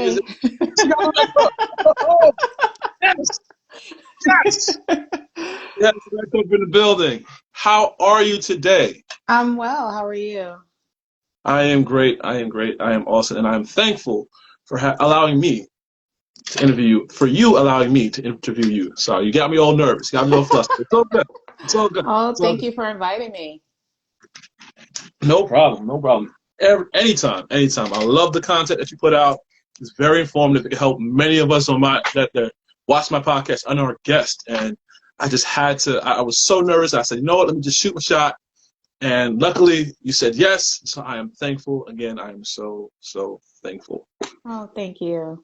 Is Hi. it? She got the book. Oh, yes, yes, yes. Back up in the building. How are you today? I'm well. How are you? I am great. I am great. I am awesome, and I am thankful for allowing me to interview you. For you allowing me to interview you. Sorry, you got me all nervous. You got me all flustered. It's all good. It's all good. Oh, It's all thank good. you for inviting me. No problem. No problem. Anytime. Anytime. I love the content that you put out. It's very informative. It can help many of us on my that watch my podcast and our guest. And I just had to. I was so nervous. I said, you know what? Let me just shoot my shot. And luckily, you said yes. So I am thankful. Again, I am so thankful. Oh, thank you.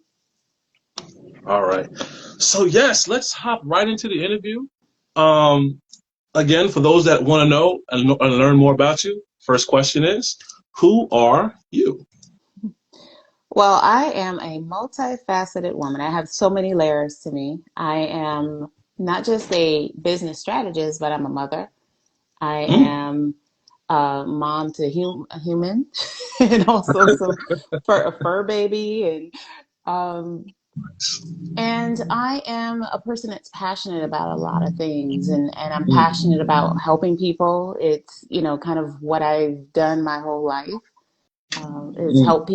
All right. So yes, let's hop right into the interview. Um, Again, for those that want to know and learn more about you, first question is, who are you? Well, I am a multifaceted woman. I have so many layers to me. I am not just a business strategist, but I'm a mother. I Mm. am a mom to a human and also some a fur baby and I am a person that's passionate about a lot of things, and I'm passionate about helping people. It's, kind of what I've done my whole life, is Mm. help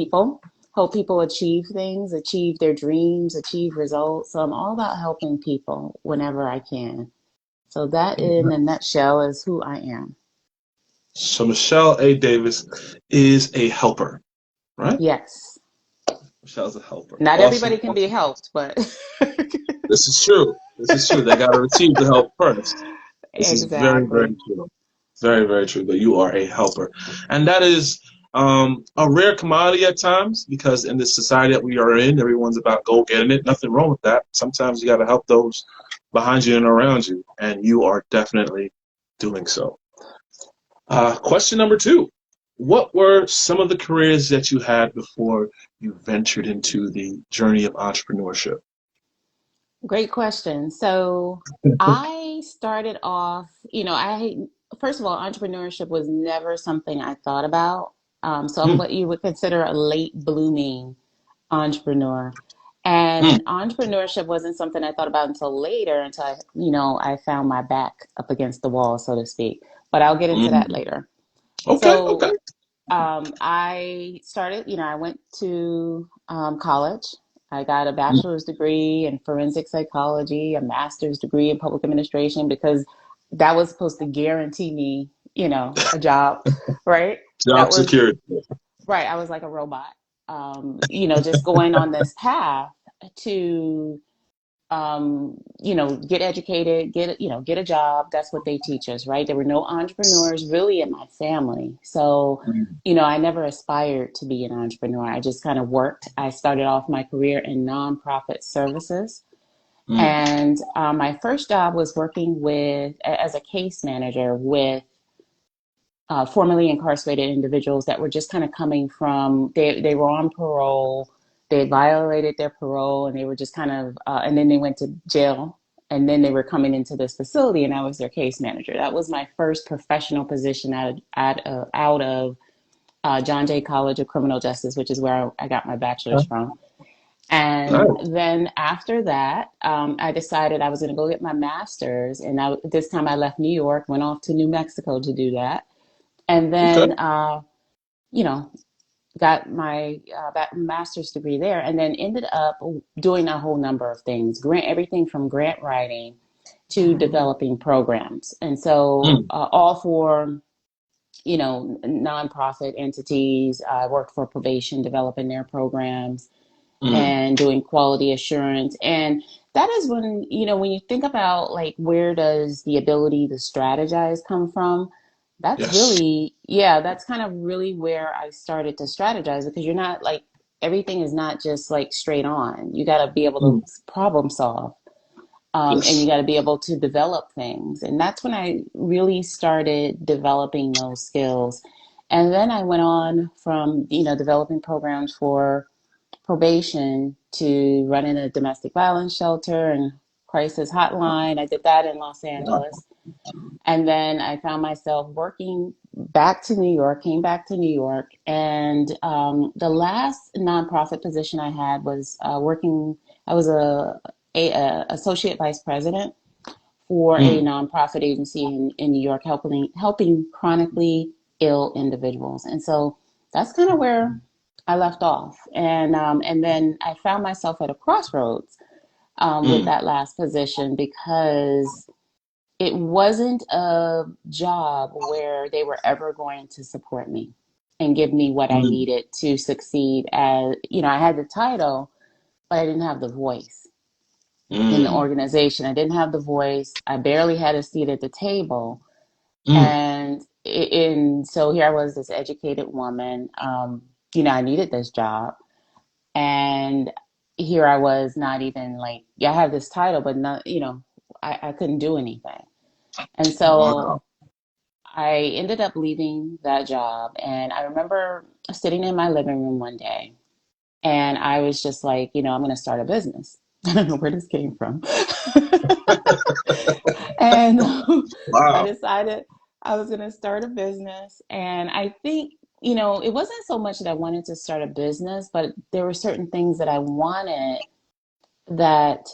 people achieve things, achieve their dreams, achieve results. So I'm all about helping people whenever I can. So that in a nutshell is who I am. So Michelle A. Davis is a helper, right? Yes. Michelle's a helper. Not Awesome, everybody can be awesome. helped, but This is true. This is true. They got to receive the help first. This is very, very exactly. true. Very, very true. But you are a helper. And that is a rare commodity at times because in this society that we are in, everyone's about go getting it. Nothing wrong with that. Sometimes you got to help those behind you and around you. And you are definitely doing so. Question number two. What were some of the careers that you had before you ventured into the journey of entrepreneurship? Great question. So I started off, first of all, entrepreneurship was never something I thought about. So I'm Mm, what you would consider a late blooming entrepreneur. And mm, entrepreneurship wasn't something I thought about until later, until I found my back up against the wall, so to speak. But I'll get into that mm. later. Okay, okay. So I started, I went to college. I got a Mm, bachelor's degree in forensic psychology, a master's degree in public administration, because that was supposed to guarantee me, a job, right? That job was security. right. I was like a robot, just going on this path to get educated, get a job. That's what they teach us, right? There were no entrepreneurs really in my family. So, Mm, I never aspired to be an entrepreneur. I just kind of worked. I started off my career in nonprofit services. mm, And my first job was working as a case manager with formerly incarcerated individuals that were just kind of coming from, they were on parole, they violated their parole, and they were just kind of, and then they went to jail, and then they were coming into this facility, and I was their case manager. That was my first professional position out of John Jay College of Criminal Justice, which is where I got my bachelor's from. And nice. then after that, I decided I was going to go get my master's, and this time I left New York, went off to New Mexico to do that, and Okay. then you know got my master's degree there, and then ended up doing a whole number of things, grant everything from grant writing to developing programs, and so Mm, all for nonprofit entities. I worked for probation, developing their programs mm. and doing quality assurance. And that is when you think about, like, where does the ability to strategize come from? That's Yes. really, yeah, that's kind of really where I started to strategize, because you're not like, everything is not just like straight on. You got to be able Mm, to problem solve. And you yes. got to be able to develop things. And that's when I really started developing those skills. And then I went on from, developing programs for probation to running a domestic violence shelter and crisis hotline. I did that in Los Wow. Angeles. And then I found myself working back to New York, came back to New York, and the last nonprofit position I had was working. I was a associate vice president for a Mm, nonprofit agency in New York, helping chronically ill individuals. And so that's kind of where I left off. And then I found myself at a crossroads with mm, that last position because it wasn't a job where they were ever going to support me and give me what I mm, needed to succeed. As you know, I had the title, but I didn't have the voice in the mm, organization. I didn't have the voice. I barely had a seat at the table. mm. And so here I was, this educated woman. I needed this job. And here I was, not even like, yeah, I have this title, but not, I couldn't do anything. And so Wow. I ended up leaving that job. And I remember sitting in my living room one day and I was just like, I'm going to start a business. I don't know where this came from. And I Wow. decided I was going to start a business. And I think, it wasn't so much that I wanted to start a business, but there were certain things that I wanted that,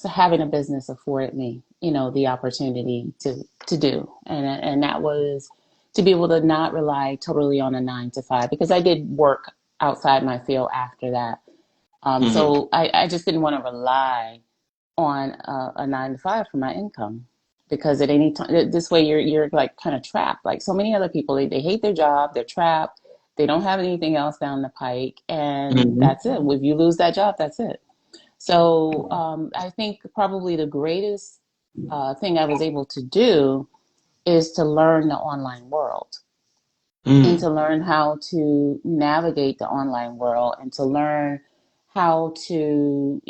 having a business afforded me, the opportunity to do. And that was to be able to not rely totally on a 9 to 5, because I did work outside my field after that. Hmm. So I just didn't want to rely on a 9 to 5 for my income, because at any time this way you're like kind of trapped, like so many other people. They hate their job, they're trapped, they don't have anything else down the pike, and Hmm. that's it. If you lose that job, that's it. So I think probably the greatest thing I was able to do is to learn the online world, and Mm. to learn how to navigate the online world, and to learn how to,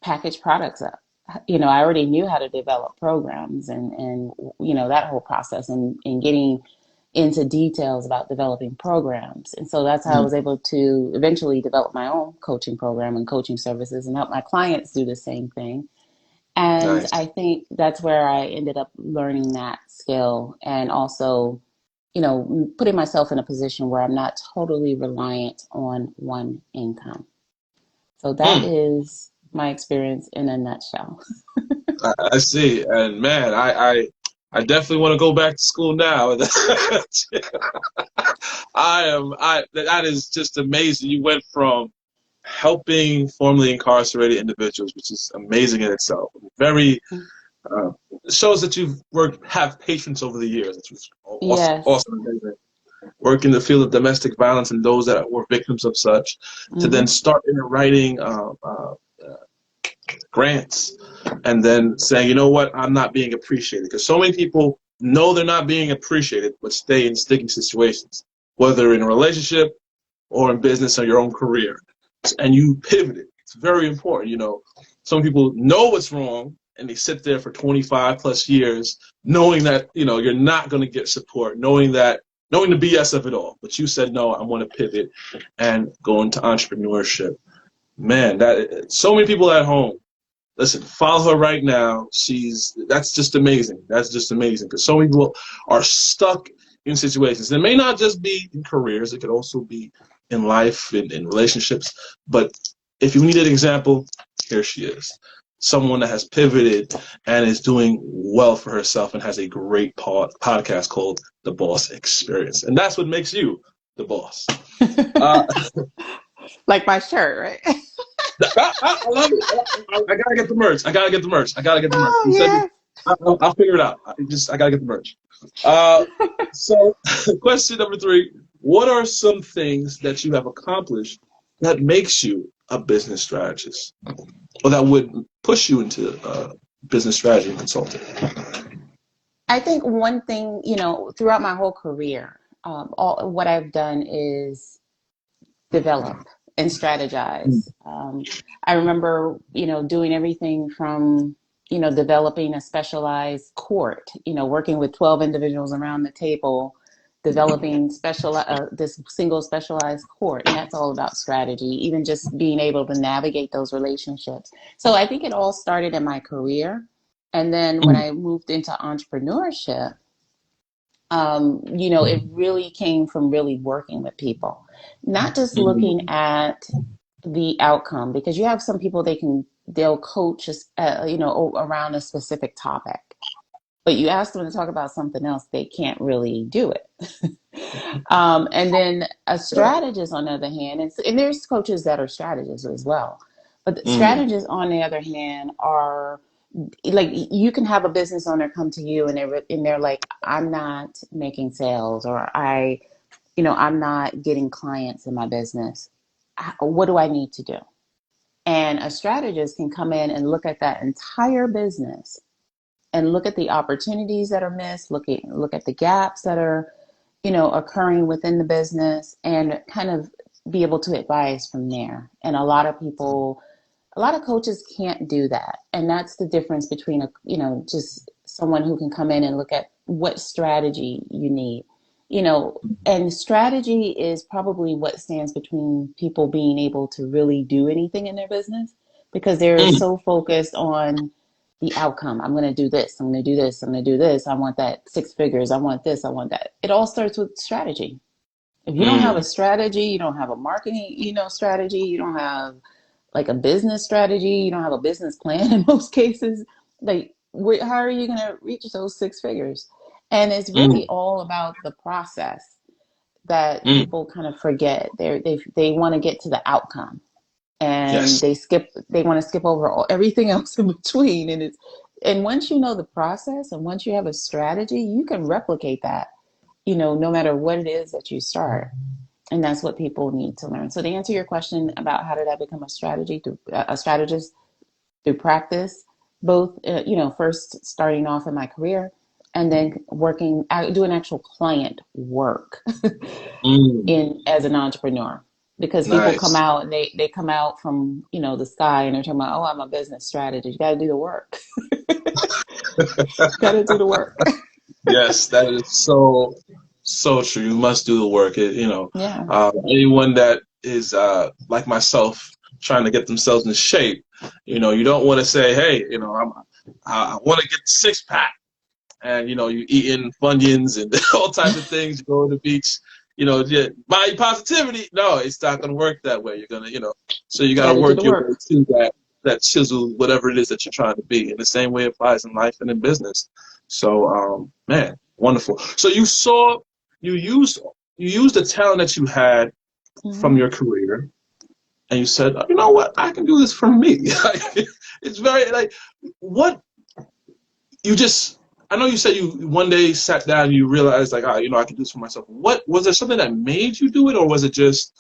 package products up. I already knew how to develop programs, and that whole process, and getting into details about developing programs. And so that's how I Mm. was able to eventually develop my own coaching program and coaching services and help my clients do the same thing. And Nice. I think that's where I ended up learning that skill, and also, putting myself in a position where I'm not totally reliant on one income. So that Mm. is my experience in a nutshell. I see. And man, I definitely want to go back to school now. That is just amazing. You went from helping formerly incarcerated individuals, which is amazing in itself. Very uh, shows that you've worked, have patience over the years. Which was awesome, Yes. awesome, amazing. Work in the field of domestic violence and those that were victims of such, to then Hmm. start in writing grants, and then saying, you know what, I'm not being appreciated. Because so many people know they're not being appreciated, but stay in sticky situations, whether in a relationship or in business or your own career. And you pivoted. It's very important. Some people know what's wrong and they sit there for 25 plus years knowing that, you're not going to get support, knowing the BS of it all. But you said, no, I want to pivot and go into entrepreneurship. Man, that so many people at home. Listen, follow her right now. That's just amazing. That's just amazing, because so many people are stuck in situations. It may not just be in careers; it could also be in life, in relationships. But if you need an example, here she is. Someone that has pivoted and is doing well for herself and has a great podcast called The Boss Experience. And that's what makes you the boss. Uh, Like my shirt, right? I love it. I gotta get the merch. I gotta get the merch. I gotta get the merch. Oh, You said yes. I'll figure it out. I gotta get the merch. Uh, so, question number 3: what are some things that you have accomplished that makes you a business strategist, or that would push you into business strategy and consulting? I think one thing, throughout my whole career, all what I've done is develop and Mm, strategize. I remember, doing everything from, developing a specialized court, working with 12 individuals around the table, developing this single specialized court. And that's all about strategy, even just being able to navigate those relationships. So I think it all started in my career. And then when mm, I moved into entrepreneurship, It really came from really working with people, not just looking Mm. at the outcome, because you have some people they'll coach us, around a specific topic, but you ask them to talk about something else, they can't really do it. And then a strategist, on the other hand, and there's coaches that are strategists as well, but the Mm. strategists, on the other hand, are like, you can have a business owner come to you and they're like, I'm not making sales, or I'm not getting clients in my business. What do I need to do? And a strategist can come in and look at that entire business and look at the opportunities that are missed, look at the gaps that are, occurring within the business, and kind of be able to advise from there. And a lot of coaches can't do that. And that's the difference between just someone who can come in and look at what strategy you need, and strategy is probably what stands between people being able to really do anything in their business, because they're Mm. so focused on the outcome. I'm going to do this. I'm going to do this. I'm going to do this. I want that six figures. I want this. I want that. It all starts with strategy. If you don't have a Mm. strategy, you don't have a marketing, strategy, you don't have like a business strategy, you don't have a business plan in most cases, like, how are you going to reach those six figures? And it's really Mm. all about the process that Mm. people kind of forget. They want to get to the outcome, and Yes. they want to skip over everything else in between. And once you know the process, and once you have a strategy, you can replicate that, no matter what it is that you start. And that's what people need to learn. So to answer your question about how did I become a strategist, through practice, both, first starting off in my career, and then doing actual client work Mm. in as an entrepreneur. Because people come Nice. out and they come out from, the sky, and they're talking about, oh, I'm a business strategist. You got to do the work. Got to do the work. Yes, that is so so true. You must do the work. Yeah. Anyone that is like myself, trying to get themselves in shape, you don't want to say, "Hey, I want to get the six pack," and you eating Funyuns and all types of things. You go to the beach, body positivity. No, it's not going to work that way. You're gonna, so you got Got to to do the work your way work. to that chisel, whatever it is that you're trying to be. And the same way applies in life and in business. So, man, wonderful. So you used you used the talent that you had from Hmm. your career, and you said, you know what, I can do this for me. It's very like what you just. I know you said you one day sat down and you realized like, I can do this for myself. What was there something that made you do it, or was it just,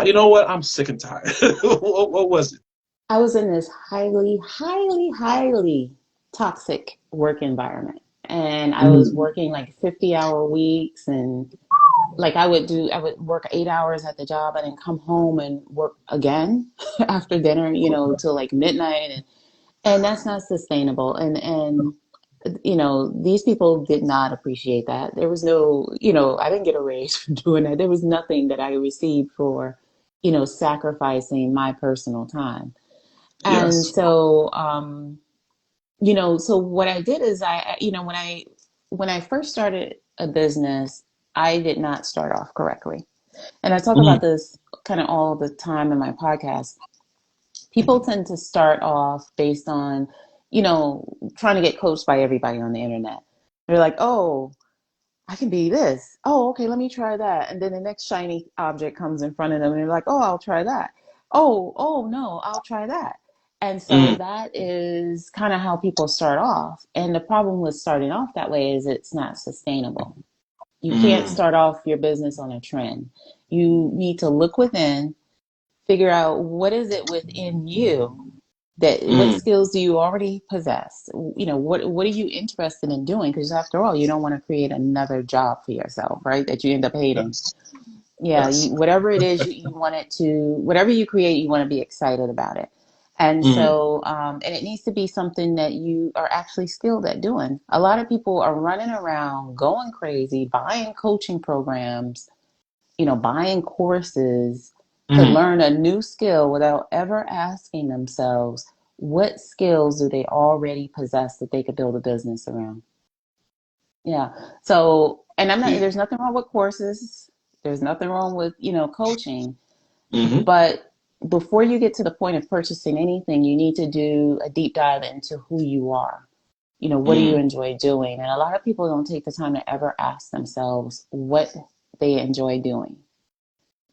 you know what, I'm sick and tired? What was it? I was in this highly, highly, highly toxic work environment. And I was Mm. working like 50-hour weeks, and like I would work 8 hours at the job and then come home and work again after dinner, till like midnight. And that's not sustainable. And these people did not appreciate that. There was no, I didn't get a raise for doing that. There was nothing that I received for, sacrificing my personal time. And Yes. so, so what I did is when I first started a business, I did not start off correctly. And I talk Mm. about this kind of all the time in my podcast. People tend to start off based on, trying to get coached by everybody on the internet. They're like, oh, I can be this. Oh, okay, let me try that. And then the next shiny object comes in front of them and they're like, oh, I'll try that. Oh, no, I'll try that. And so Mm. that is kind of how people start off. And the problem with starting off that way is it's not sustainable. You can't Mm. start off your business on a trend. You need to look within, figure out what is it within you, what Mm. skills do you already possess? What are you interested in doing? Because after all, you don't want to create another job for yourself, right? That you end up hating. Yes. Yeah, Yes. whatever it is you want it to, whatever you create, you want to be excited about it. And Mm. so, and it needs to be something that you are actually skilled at doing. A lot of people are running around going crazy, buying coaching programs, buying courses to Mm. learn a new skill without ever asking themselves, what skills do they already possess that they could build a business around? Yeah. So And there's nothing wrong with courses. There's nothing wrong with, coaching. Mm-hmm. But before you get to the point of purchasing anything, you need to do a deep dive into who you are. What do you Mm. enjoy doing? And a lot of people don't take the time to ever ask themselves what they enjoy doing.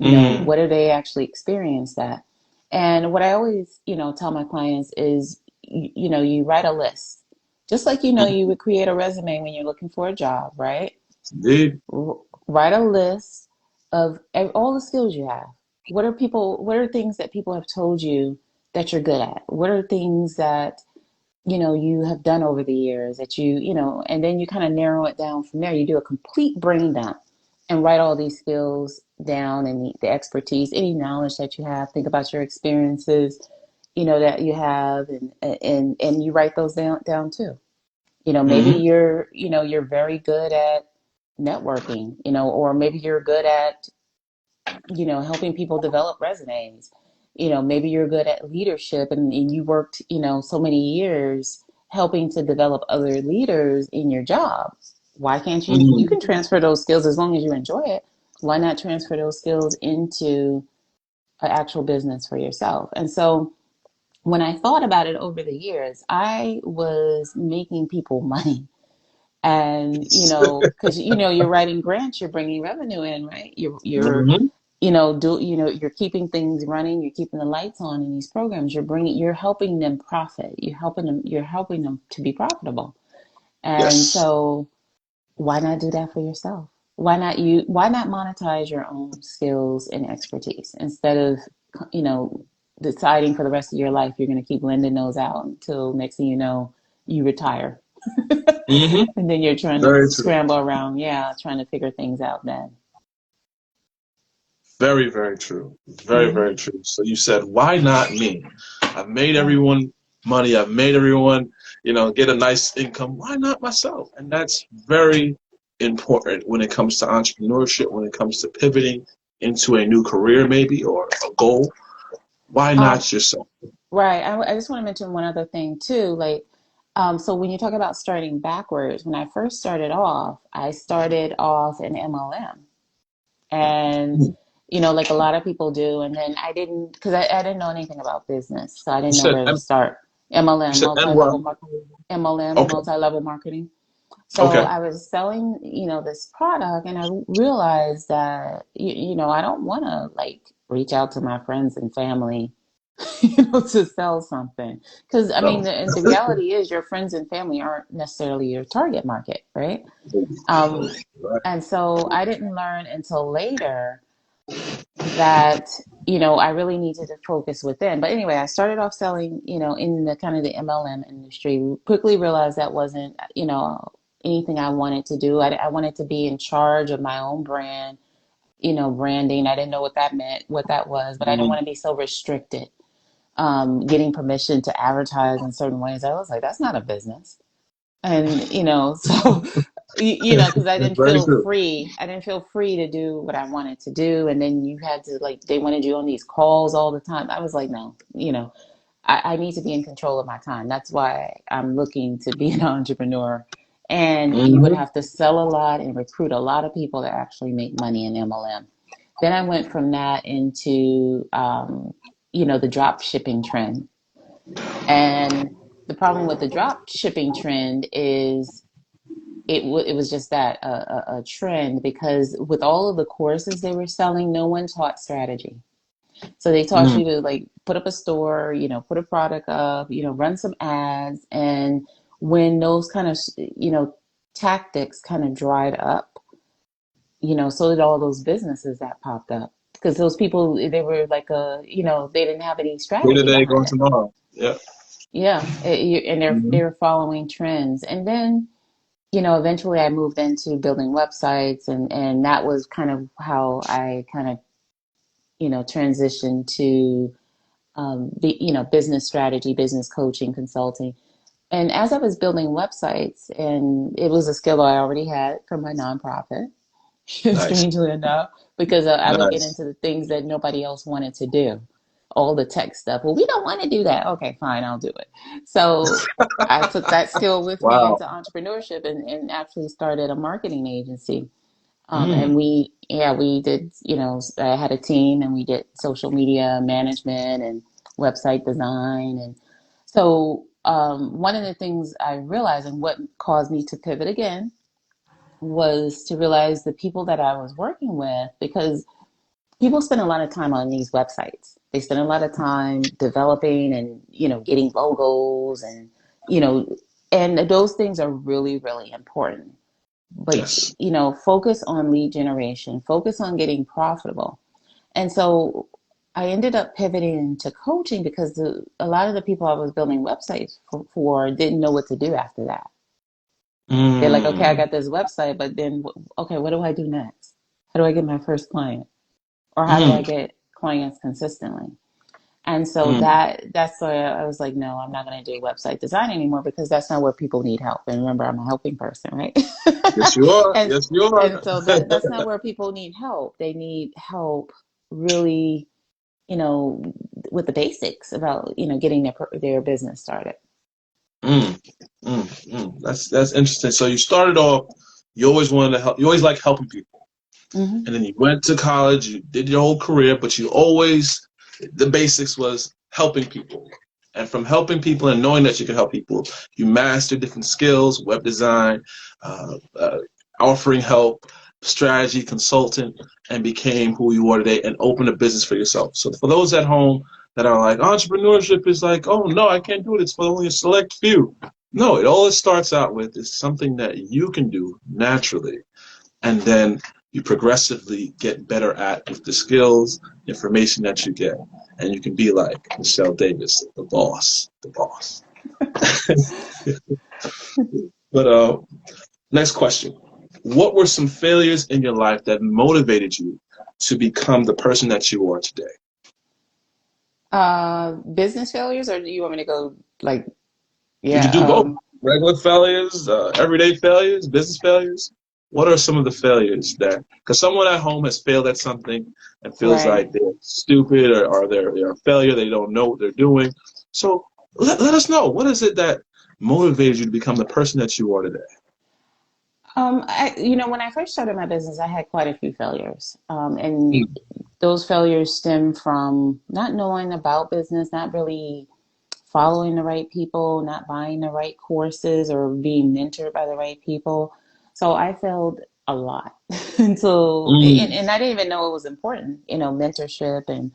Mm. What do they actually experience that? And what I always, tell my clients is, you write a list. Just like, Mm. you would create a resume when you're looking for a job, right? Indeed. Write a list of all the skills you have. What are things that people have told you that you're good at? What are things that, you have done over the years that and then you kind of narrow it down from there. You do a complete brain dump and write all these skills down and the expertise, any knowledge that you have. Think about your experiences, that you have, and you write those down too. Maybe Mm-hmm. you're very good at networking, or maybe you're good at, helping people develop resumes. Maybe you're good at leadership and you worked, so many years helping to develop other leaders in your job. Why can't you Mm. can transfer those skills as long as you enjoy it. Why not transfer those skills into an actual business for yourself? And so when I thought about it over the years, I was making people money. And, because, you're writing grants, you're bringing revenue in, right? You're Mm-hmm. you're keeping things running, you're keeping the lights on in these programs, you're helping them profit, you're helping them to be profitable. And Yes. so why not do that for yourself? Why not monetize your own skills and expertise instead of, you know, deciding for the rest of your life you're going to keep lending those out until next thing you know, you retire. Mm-hmm. And then you're trying to Very true. scramble around, yeah, trying to figure things out then. Very, very true. Very, Hmm. very true. So you said, why not me? I've made Yeah. everyone money. I've made everyone, get a nice income. Why not myself? And that's very important when it comes to entrepreneurship, when it comes to pivoting into a new career, maybe, or a goal. Why Um, not yourself? right. I just want to mention one other thing too. Like, so when you talk about starting backwards, when I first started off, I started off in MLM. And like a lot of people do. And then I didn't, because I didn't know anything about business, so I You didn't know said where to M. start. You MLM, said multi-level NY. mar- MLM, Okay. multi-level marketing. So Okay. I was selling, this product, and I realized that I don't want to like reach out to my friends and family, to sell something. Because I mean, No. the reality is your friends and family aren't necessarily your target market, right? Um, Right. and so I didn't learn until later that I really needed to focus within. But anyway, I started off selling, in the kind of the MLM industry. Quickly realized that wasn't, anything I wanted to do. I wanted to be in charge of my own brand, branding. I didn't know what that meant, what that was, but I didn't Mhm. want to be so restricted. Getting permission to advertise in certain ways, I was like, that's not a business. And so because I didn't Very feel true. free. I didn't feel free to do what I wanted to do. And then you had to like they wanted you on these calls all the time. I was like, no, I need to be in control of my time. That's why I'm looking to be an entrepreneur. And you would Hmm. have to sell a lot and recruit a lot of people that actually make money in MLM. Then I went from that into the drop shipping trend. And the problem with the drop shipping trend is it was just that a trend because with all of the courses they were selling, no one taught strategy. So they taught you Mm. to like put up a store, put a product up, run some ads, and when those kind of tactics kind of dried up, so did all those businesses that popped up because those people they were like they didn't have any Day to strategy day, behind going it. tomorrow. Yeah. Yeah, and they Hmm. were following trends, and then eventually I moved into building websites and that was kind of how I kind of, transitioned to, business strategy, business coaching, consulting. And as I was building websites, and it was a skill I already had from my nonprofit, Nice. strangely enough, because I would get Nice. into the things that nobody else wanted to do. all the tech stuff. Well, we don't want to do that. Okay, fine, I'll do it. So I took that skill with me Wow. into entrepreneurship and actually started a marketing agency. And Mm. we did, I had a team and we did social media management and website design. And so one of the things I realized and what caused me to pivot again was to realize the people that I was working with, because people spend a lot of time on these websites. They spend a lot of time developing and, getting logos and, you know, and those things are really, really important. But, Yes. focus on lead generation, focus on getting profitable. And so I ended up pivoting to coaching because a lot of the people I was building websites for didn't know what to do after that. They're like, okay, I Mm. got this website, but then, okay, what do I do next? How do I get my first client? Or how do I Mm. get clients consistently? And so Mm. that's why I was like, no, I'm not going to do website design anymore because that's not where people need help. And remember, I'm a helping person, right? Yes, you are. and Yes, you are. and so that's not where people need help. They need help really, you know, with the basics about, getting their business started. Mm. Mm. Mm. That's interesting. So you started off. You always wanted to help. You always like helping people, Hmm. and then you went to college. You did your whole career, but you always the basics was helping people. And from helping people and knowing that you can help people, you mastered different skills, web design, uh, uh, offering help, strategy, consultant, and became who you are today and opened a business for yourself. So for those at home that are like, entrepreneurship is like, oh no, I can't do it. It's for only a select few. No, it starts out with is something that you can do naturally. And then you progressively get better at with the skills, information that you get. And you can be like Michele Davis, the boss, the boss. But next question. What were some failures in your life that motivated you to become the person that you are today? Business failures, or do you want me to go like, You yeah, can do both. Regular failures, everyday failures, business failures. What are some of the failures that, because someone at home has failed at something and feels right. like they're stupid or they're a failure, they don't know what they're doing. So let us know. What is it that motivated you to become the person that you are today? When I first started my business, I had quite a few failures. And Mm. those failures stem from not knowing about business, not really following the right people, not buying the right courses or being mentored by the right people. So I failed a lot until, Mm. and I didn't even know it was important, mentorship and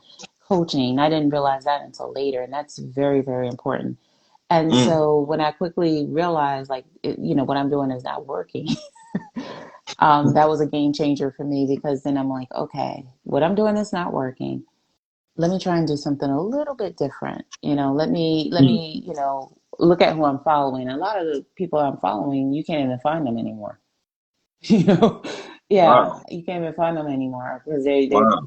coaching. I didn't realize that until later. And that's very, very important. And Mm. so when I quickly realized, like, what I'm doing is not working, that was a game changer for me because then I'm like, okay, what I'm doing is not working. Let me try and do something a little bit different. Mm. Look at who I'm following. A lot of the people I'm following, you can't even find them anymore. You know, yeah, Wow. you can't even find them anymore because they, Wow.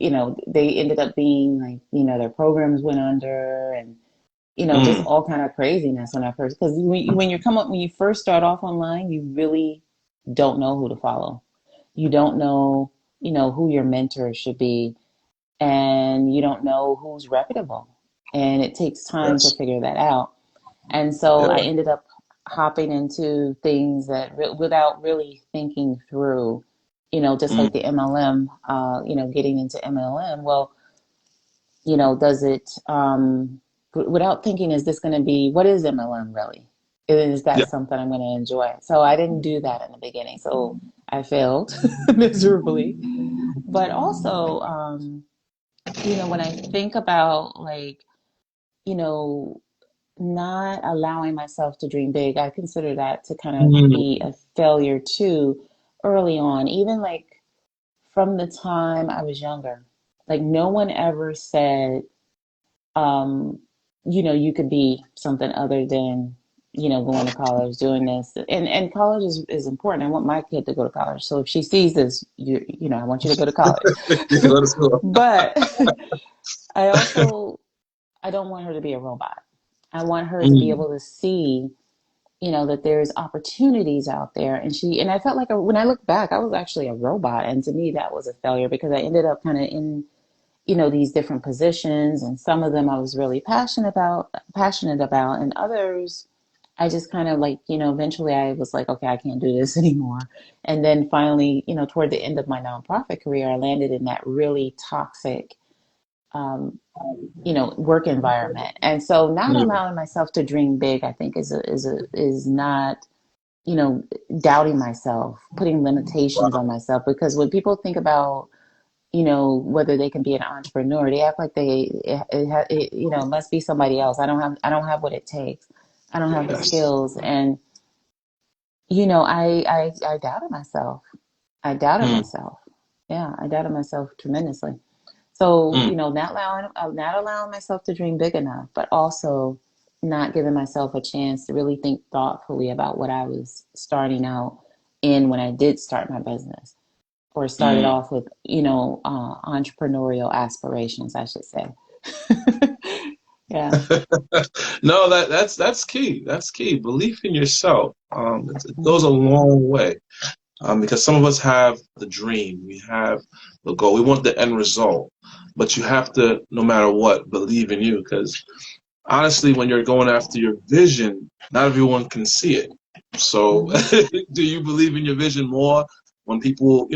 they ended up being like, their programs went under and just Mm. all kind of craziness when I first, because when you first start off online, you really don't know who to follow. You don't know, who your mentor should be, and you don't know who's reputable. And it takes time to Yes. figure that out. And so I Yeah. ended up hopping into things that without really thinking through, just Mm. like the MLM, getting into MLM. Well, does it, without thinking, is this going to be, what is MLM really? Is Yeah. that something I'm going to enjoy? So I didn't do that in the beginning. So I failed miserably. But also, when I think about like, you know, not allowing myself to dream big, I consider that to kind of be Mm. a failure too early on, even like from the time I was younger. Like no one ever said, um, you could be something other than, going to college, doing this. And college is important. I want my kid to go to college. So if she sees this, I want you to go to college. Yeah, let us know. But I also, I don't want her to be a robot. I want her to be Mm. able to see, that there's opportunities out there. And I felt like when I look back, I was actually a robot. And to me, that was a failure because I ended up kind of these different positions, and some of them I was really passionate about, and others I just kind of like, eventually I was like, okay, I can't do this anymore. And then finally, toward the end of my nonprofit career, I landed in that really toxic, um, work environment. And so not Mm. allowing myself to dream big, I think is not, you know, doubting myself, putting limitations on myself. Because when people think about, whether they can be an entrepreneur, they act like it must be somebody else. I don't have what it takes. I don't have the Yes. skills. And, I doubted myself. I doubted Mm. myself. Yeah, I doubted myself tremendously. So, Mm. not allowing myself to dream big enough, but also not giving myself a chance to really think thoughtfully about what I was starting out in when I did start my business, or started Mm. off with, entrepreneurial aspirations, I should say. Yeah. No, that's key. That's key. Belief in yourself. It goes a Mhm. long way. Because some of us have the dream, we have the goal, we want the end result, but you have to, no matter what, believe in you. Because honestly, when you're going after your vision, not everyone can see it. So, Mhm. do you believe in your vision more when people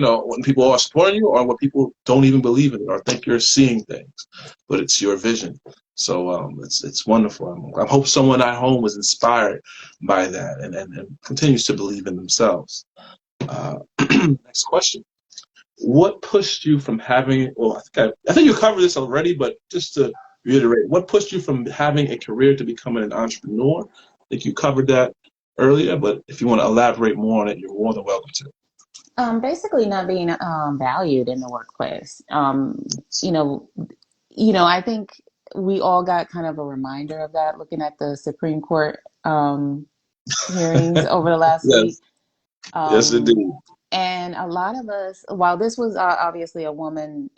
are supporting you, or when people don't even believe in it or think you're seeing things, but it's your vision? So, it's wonderful. I hope someone at home was inspired by that and continues to believe in themselves. Uh, Next question. What pushed you from having, well, I think you covered this already, but just to reiterate, what pushed you from having a career to becoming an entrepreneur? I think you covered that earlier, but if you want to elaborate more on it, you're more than welcome to. Basically not being valued in the workplace. I think we all got kind of a reminder of that looking at the Supreme Court hearings over the last week. Yes, yes, Um, indeed. and a lot of us, while this was obviously a woman,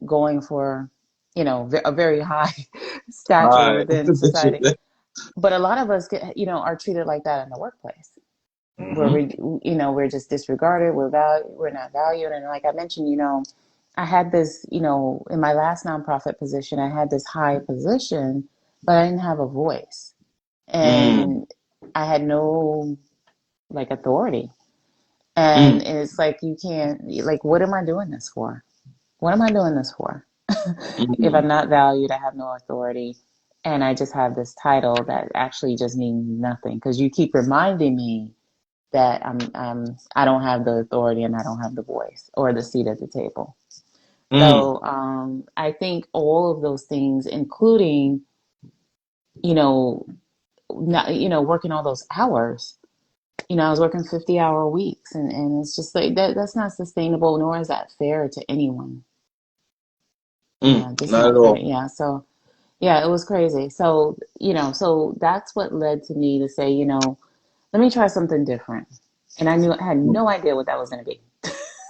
going for, a very high All stature right. within society, but a lot of us are treated like that in the workplace, where Mm-hmm. we're just disregarded, we're not valued. And like I mentioned, I had this, in my last nonprofit position, I had this high position, but I didn't have a voice, Mm. and I had no like authority. And Mm. it's like, you can't, like, what am I doing this for? What am I doing this for? If Mm. I'm not valued, I have no authority, and I just have this title that actually just means nothing, because you keep reminding me that I don't have the authority, and I don't have the voice or the seat at the table. Mm. So I think all of those things, including, you know, not, working all those hours. I was working 50-hour weeks, and it's just like that's not sustainable, nor is that fair to anyone. Mm. Yeah, just Not at not fair. all. Yeah. So yeah, it was crazy. So, so that's what led to me to say, let me try something different. And I had Mm. no idea what that was going to be.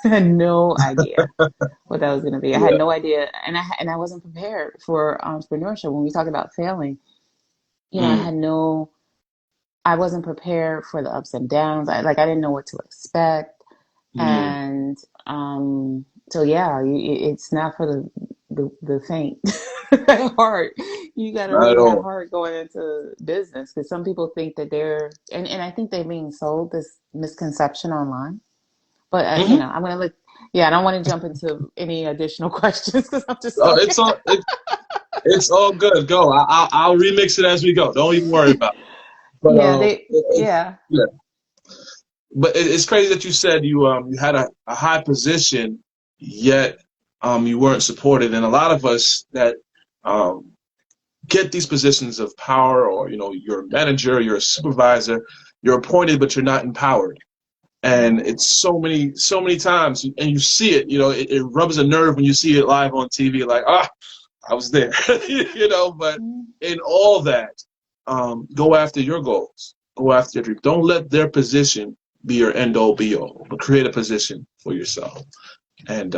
I had no idea what that was going to be. I had Yeah. no idea, and I wasn't prepared for entrepreneurship. When we talk about failing, Mm. I wasn't prepared for the ups and downs. I didn't know what to expect. Mm. And so yeah, it's not for the faint heart. You got to Not at really have all. heart going into business, because some people think that and I think they're being sold this misconception online. But Hmm. I'm gonna let. Yeah, I don't want to jump into any additional questions, because I'm just Oh, talking. it's all good. Go. I'll remix it as we go. Don't even worry about it. But Yeah, yeah. yeah. But it's crazy that you said you had a high position, yet you weren't supported. And a lot of us that um, get these positions of power, or you're a manager, you're a supervisor, you're appointed, but you're not empowered. And Hmm. it's so many times, and you see it. It rubs a nerve when you see it live on TV. Like, I was there, But in all that, go after your goals. Go after your dream. Don't let their position be your end all be all, but create a position for yourself. And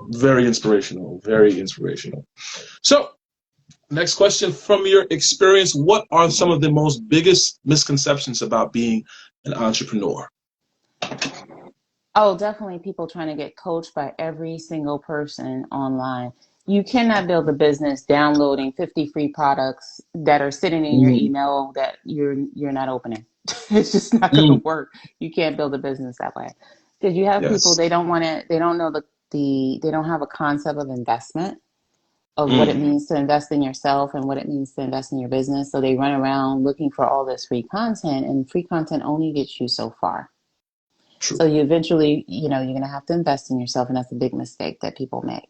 very inspirational, very inspirational. So, next question: from your experience, what are some of the most biggest misconceptions about being an entrepreneur? Oh, definitely people trying to get coached by every single person online. You cannot build a business downloading 50 free products that are sitting in your Mm, email that you're not opening. It's just not going to mm, work. You can't build a business that way because you have people, yes. they don't want to, they don't know they don't have a concept of investment, of what it Mm, means to invest in yourself and what it means to invest in your business. So they run around looking for all this free content, and free content only gets you so far. So true. you eventually, you're going to have to invest in yourself, and that's a big mistake that people make.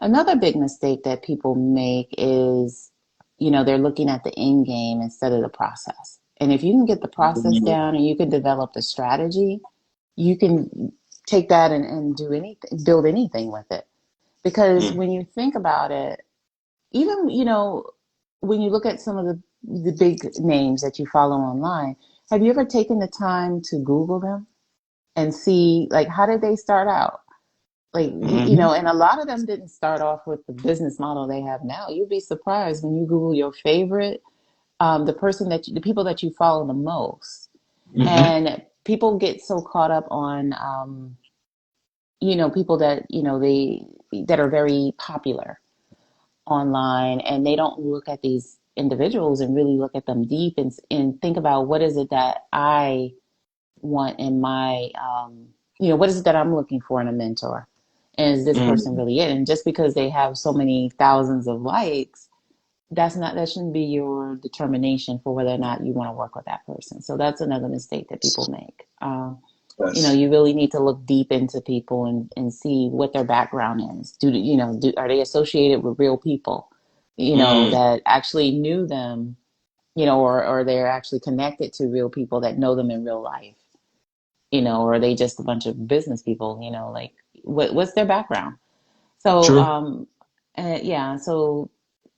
Another big mistake that people make is, they're looking at the end game instead of the process. And if you can get the process Mm, down and you can develop the strategy, you can take that and do anything, build anything with it. Because mm, when you think about it, even, when you look at some of the big names that you follow online, have you ever taken the time to Google them and see, like, how did they start out? Like, mm, and a lot of them didn't start off with the business model they have now. You'd be surprised when you Google your favorite, the people that you follow the most. mm, And people get so caught up on, people that, that are very popular online, and they don't look at these individuals and really look at them deep and think about what is it that I want in my, what is it that I'm looking for in a mentor? And is this person mm, really it? And just because they have so many thousands of likes, that shouldn't be your determination for whether or not you want to work with that person. So that's another mistake that people make. yes. You really need to look deep into people and see what their background is. Are they associated with real people, Mm, that actually knew them, or they're actually connected to real people that know them in real life, or are they just a bunch of business people, like what's their background? So, true. yeah, so,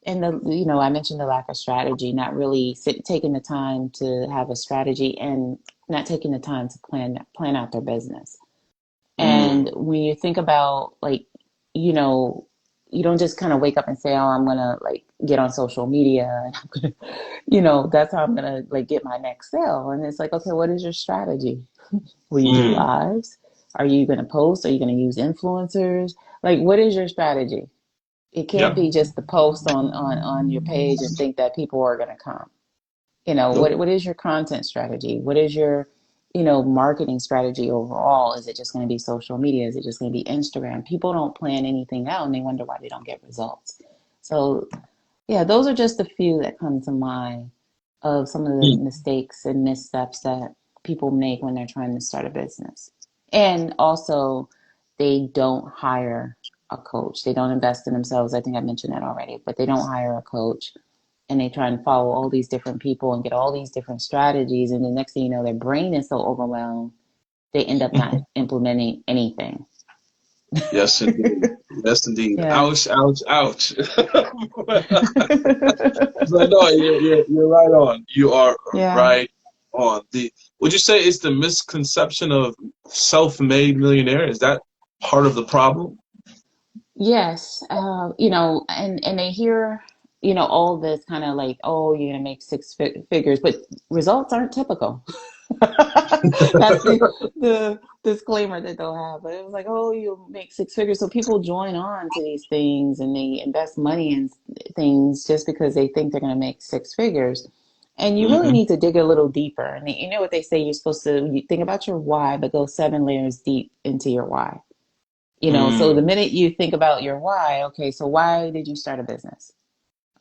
and I mentioned the lack of strategy, not really taking the time to have a strategy and not taking the time to plan out their business. And Mm, when you think about, like, you know, you don't just kind of wake up and say, "Oh, I'm gonna like get on social media and I'm gonna, that's how I'm gonna like get my next sale." And it's like, okay, what is your strategy? Will you do mm, lives? Are you gonna post? Are you gonna use influencers? Like, what is your strategy? It can't yeah. be just the post on your page and think that people are gonna come. Nope. What is your content strategy? What is your, marketing strategy overall? Is it just going to be social media? Is it just going to be Instagram? People don't plan anything out and they wonder why they don't get results. So, yeah, those are just a few that come to mind of some of the Mm, mistakes and missteps that people make when they're trying to start a business. And also, they don't hire a coach. They don't invest in themselves. I think I mentioned that already, but they don't hire a coach, and they try and follow all these different people and get all these different strategies. And the next thing you know, their brain is so overwhelmed, they end up not implementing anything. yes, indeed. Yes, indeed. Yeah. Ouch, ouch, ouch. But no, you're right on. You are Yeah. right on. Would you say it's the misconception of self-made millionaire? Is that part of the problem? Yes. And they hear, all this kind of like, oh, you're going to make figures, but results aren't typical. That's the disclaimer that they'll have. But it was like, oh, you'll make six figures. So people join on to these things and they invest money in things just because they think they're going to make six figures. And you really Hmm. need to dig a little deeper. And you know what they say, you're supposed to you think about your why, but go 7 layers deep into your why. So the Mm, minute you think about your why, okay, so why did you start a business?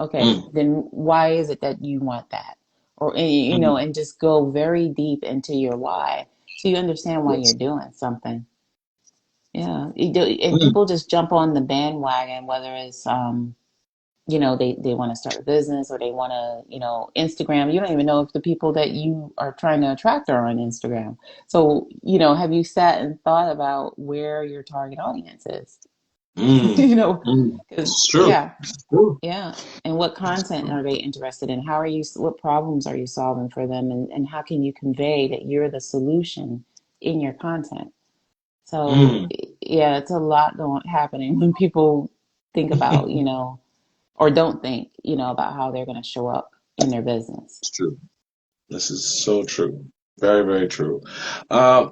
Okay, mm, then why is it that you want that? Or, mm. and just go very deep into your why so you understand why you're Yes. doing something. Yeah. And Mm, people just jump on the bandwagon, whether it's, they want to start a business or they want to, Instagram. You don't even know if the people that you are trying to attract are on Instagram. So, have you sat and thought about where your target audience is? mm, you know, mm. because, It's true. yeah. It's true. Yeah. And what content are they interested in? What problems are you solving for them? And how can you convey that you're the solution in your content? So, Mm. yeah, it's a lot happening when people think about, or don't think, about how they're going to show up in their business. It's true. This is so true. Very, very true. I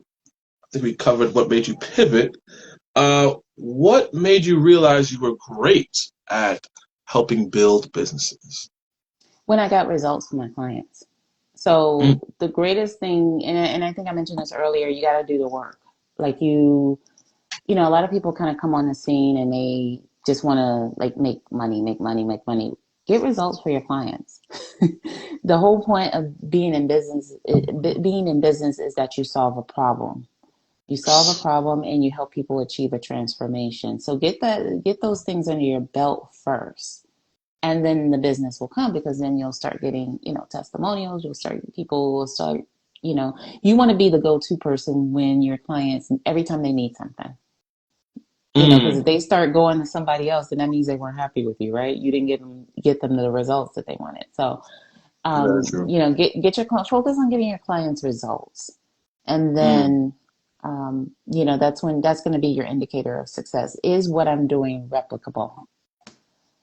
think we covered what made you pivot. What made you realize you were great at helping build businesses? When I got results from my clients. Mm, So the greatest thing, and I think I mentioned this earlier, you got to do the work. Like a lot of people kind of come on the scene and they just want to like make money, make money, make money. Get results for your clients. The whole point of being in business is that you solve a problem. You solve a problem and you help people achieve a transformation. So get those things under your belt first. And then the business will come because then you'll start getting, testimonials. People will start, you want to be the go-to person when your clients, every time they need something, because mm, if they start going to somebody else, then that means they weren't happy with you, right? You didn't get them the results that they wanted. So, very true. get your focus on getting your clients results. And Mm, then, that's going to be your indicator of success. Is what I'm doing replicable?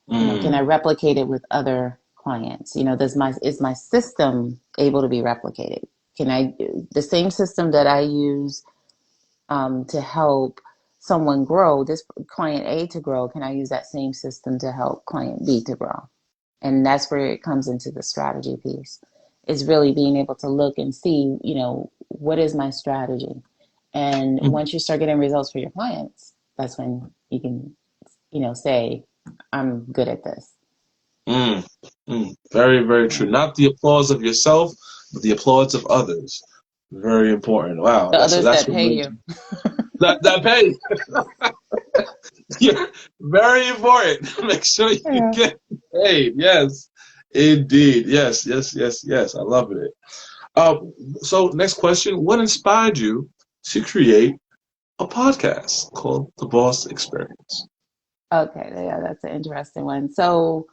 Can mm, I replicate it with other clients? Is my system able to be replicated? Can I the same system that I use to help someone grow, this client A to grow? Can I use that same system to help client B to grow? And that's where it comes into the strategy piece. Is really being able to look and see, what is my strategy? And mm, once you start getting results for your clients, that's when you can, say, I'm good at this. mm, Very, very true. Not the applause of yourself, but the applause of others. Very important. Wow, The that's others that's that what pay you. that pays. Yeah, very important. Make sure you Yeah. get paid. Yes, indeed. Yes, yes, yes, yes. I love it. Uh, so next question: what inspired you to create a podcast called The Boss Experience? Okay, yeah, that's an interesting one. So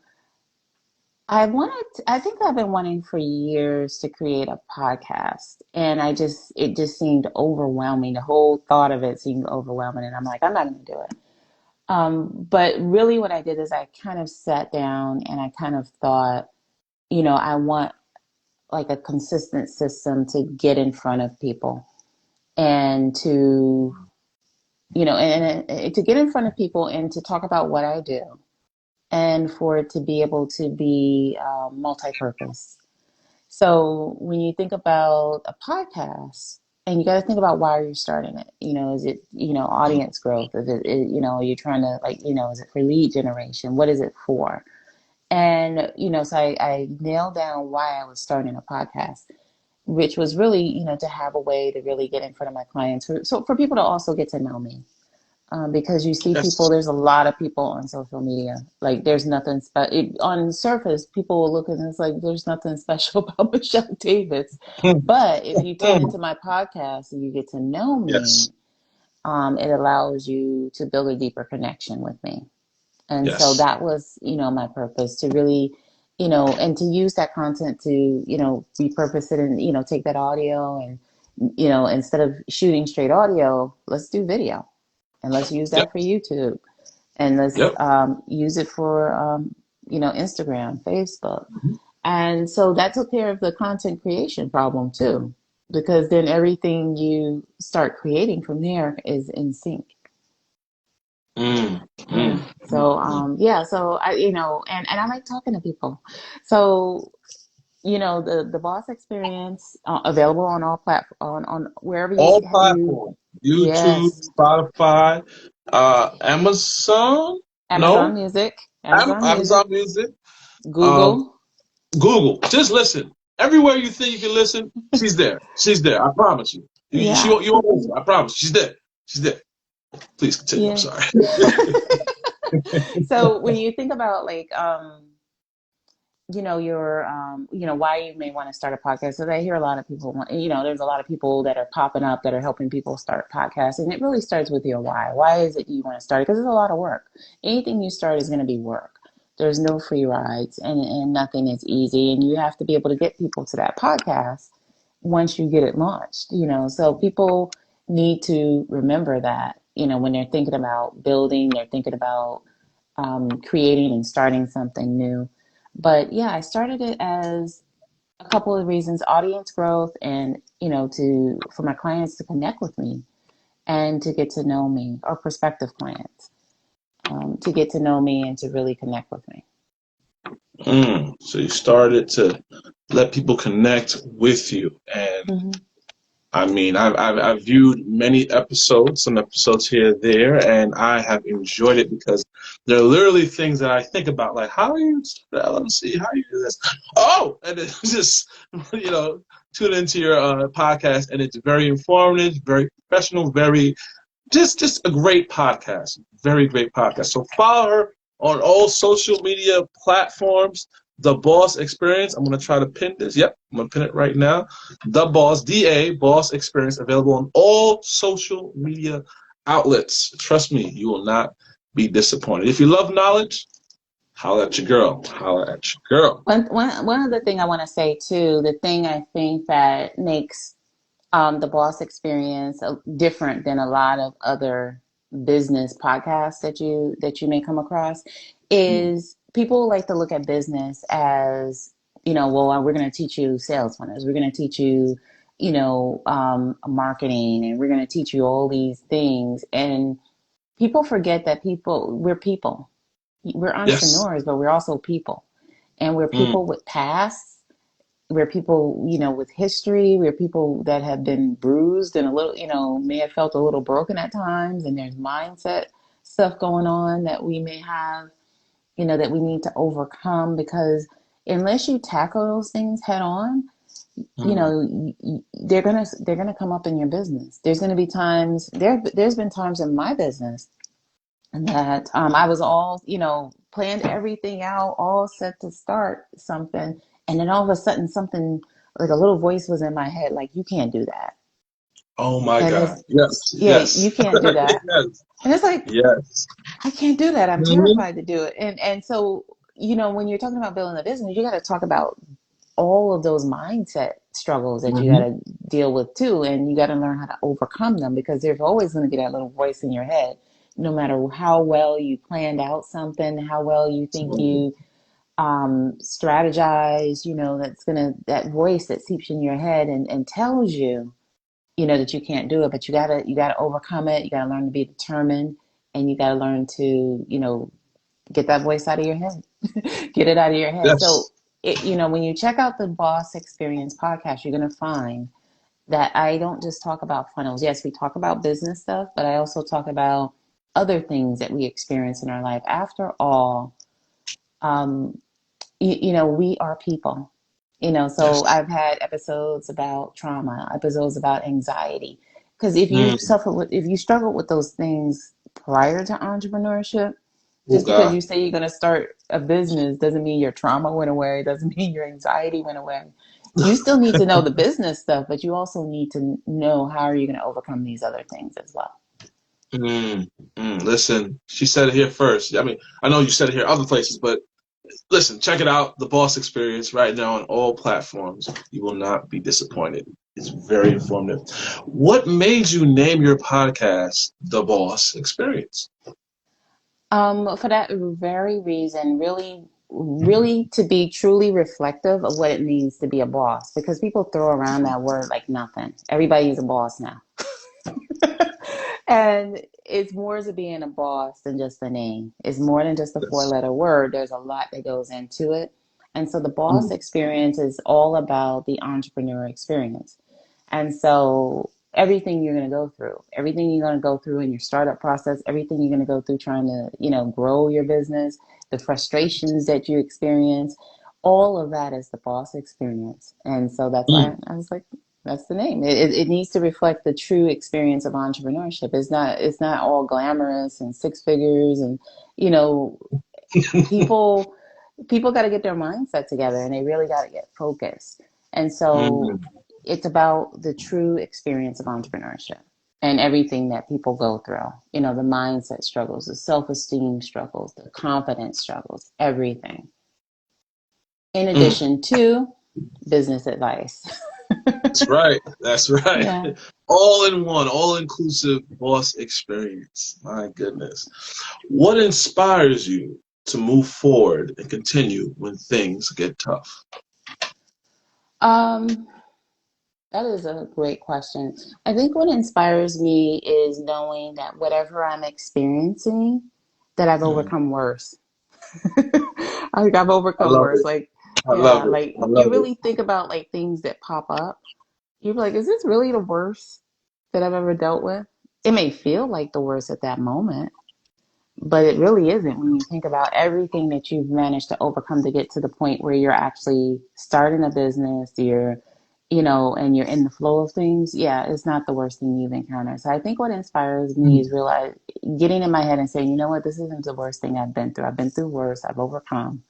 I think I've been wanting for years to create a podcast, and it just seemed overwhelming. The whole thought of it seemed overwhelming, and I'm like, I'm not going to do it. But really, what I did is I kind of sat down and I kind of thought, I want like a consistent system to get in front of people and to, to get in front of people and to talk about what I do and for it to be able to be multi-purpose. So when you think about a podcast, and you got to think about why you're starting it. Is it, audience growth? Is are you trying to like, is it for lead generation? What is it for? And, so I nailed down why I was starting a podcast, which was really, to have a way to really get in front of my clients. So for people to also get to know me. Because you see people, Yes. there's a lot of people on social media. Like there's nothing on the surface, people will look and it's like there's nothing special about Michele Davis. But if you tune into my podcast and you get to know me, Yes. it allows you to build a deeper connection with me. And so Yes. that was, my purpose to really, and to use that content to, repurpose it and, take that audio and, instead of shooting straight audio, let's do video and let's use Yep. that for YouTube and let's Yep. use it for, Instagram, Facebook. And so that took care of the content creation problem too, because then everything you start creating from there is in sync. Mm, mm, Yeah. So, so and I like talking to people. So, the boss experience available on all on wherever All you platforms: YouTube, yes, Spotify, Amazon. Amazon No, Music, Amazon Music, Amazon Music, um, Google. Google. Just listen. Everywhere you think you can listen, she's there. She's there. I promise you. Yeah. You won't listen. I promise. She's there. She's there. Please continue. I'm Yeah. sorry. So when you think about like your why you may want to start a podcast, because I hear a lot of people want, there's a lot of people that are popping up that are helping people start podcasts, and it really starts with your why is it you want to start it? Because it's a lot of work. Anything you start is going to be work. There's no free rides, and nothing is easy, and you have to be able to get people to that podcast once you get it launched. So people need to remember that, when they're thinking about building, they're thinking about creating and starting something new. But yeah, I started it as a couple of reasons: audience growth, and for my clients to connect with me and to get to know me, or prospective clients. to get to know me and to really connect with me. So you started to let people connect with you, and Mm-hmm. I mean, I've viewed many episodes, some episodes here and there, and I have enjoyed it because there are literally things that I think about, like how you LLC, how you do this, oh, and it's just you know tune into your podcast, and it's very informative, very professional, very just a great podcast, very great podcast. So follow her on all social media platforms. The Boss Experience. I'm gonna try to pin this. Yep, I'm gonna pin it right now. The Boss, Boss Experience, available on all social media outlets. Trust me, you will not be disappointed. If you love knowledge, holla at your girl. Holla at your girl. One other thing I want to say too, the thing I think that makes the Boss Experience different than a lot of other business podcasts that you may come across is people like to look at business as, well, we're going to teach you sales funnels, we're going to teach you, marketing, and we're going to teach you all these things, and people forget that we're people. We're Yes. entrepreneurs, but we're also people, and we're Mm. people with pasts. We're people, with history. We're people that have been bruised and a little, may have felt a little broken at times. And there's mindset stuff going on that we may have, that we need to overcome, because unless you tackle those things head on, Mm. they're gonna come up in your business. There's gonna be times there's been times in my business that I was all, planned everything out, all set to start something. And then all of a sudden, something like a little voice was in my head, like, you can't do that. Oh my And God. it's, Yes. yeah, Yes. you can't do that. Yes. And it's like, Yes. I can't do that. I'm Mhm. terrified to do it. And so, when you're talking about building a business, you got to talk about all of those mindset struggles that you got Mhm. to deal with too, and you got to learn how to overcome them, because there's always going to be that little voice in your head, no matter how well you planned out something, how well you think you strategize. That voice that seeps in your head and tells you, that you can't do it, but you gotta overcome it. You gotta learn to be determined, and you gotta learn to, get that voice out of your head. Get it out of your head. Yes. So, when you check out the Boss Experience podcast, you're going to find that I don't just talk about funnels. Yes, we talk about business stuff, but I also talk about other things that we experience in our life. After all, um, we are people. So Yes. I've had episodes about trauma, episodes about anxiety. Because if you Mm. suffer with, if you struggle with those things prior to entrepreneurship, Oh just because God. you say you're going to start a business doesn't mean your trauma went away, doesn't mean your anxiety went away. You still need to know the business stuff, but you also need to know how are you going to overcome these other things as well. Listen, she said it here first. I mean, I know you said it here other places, but listen, check it out. The Boss Experience right now on all platforms. You will not be disappointed. It's very informative. What made you name your podcast The Boss Experience? For that very reason, really, really to be truly reflective of what it means to be a boss, because people throw around that word like nothing. Everybody's a boss now. And it's more to being a boss than just the name. It's more than just a Yes. four-letter word. There's a lot that goes into it. And so the boss Mm. experience is all about the entrepreneur experience. And so everything you're going to go through, everything you're going to go through in your startup process, everything you're going to go through trying to, grow your business, the frustrations that you experience, all of that is the boss experience. And so that's why Mm. I was like, that's the name. It needs to reflect the true experience of entrepreneurship. It's not all glamorous and six figures, and you know people people got to get their mindset together, and they really got to get focused. And so Mm. it's about the true experience of entrepreneurship and everything that people go through. The mindset struggles, the self-esteem struggles, the confidence struggles, everything. In Mm. addition to business advice. That's right. That's right. Yeah. All in one, all inclusive boss experience. My goodness. What inspires you to move forward and continue when things get tough? Um, that is a great question. I think what inspires me is knowing that whatever I'm experiencing, that I've Mm. overcome worse. I think I've I overcome love worse. it. Like, I yeah, love it. like I you love it. really think about like things that pop up. You're like, is this really the worst that I've ever dealt with? It may feel like the worst at that moment, but it really isn't when you think about everything that you've managed to overcome to get to the point where you're actually starting a business, and you're in the flow of things. Yeah, it's not the worst thing you've encountered. So I think what inspires me Mm. is realize getting in my head and saying, you know what, this isn't the worst thing I've been through. I've been through worse. I've overcome,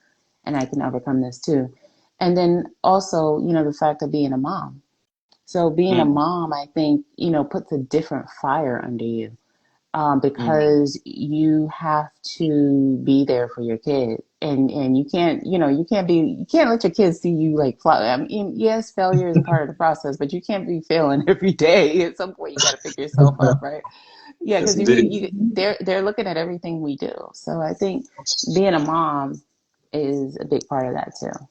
and I can overcome this too. And then also, the fact of being a mom. So being a Mm. mom, I think, puts a different fire under you, Mm. because you have to be there for your kid, and you can't, you can't let your kids see you like fly. I mean, yes, failure is a part of the process, but you can't be failing every day. At some point, you got to pick yourself up, right? Yeah, Yes, because indeed. they're looking at everything we do. So I think being a mom is a big part of that too.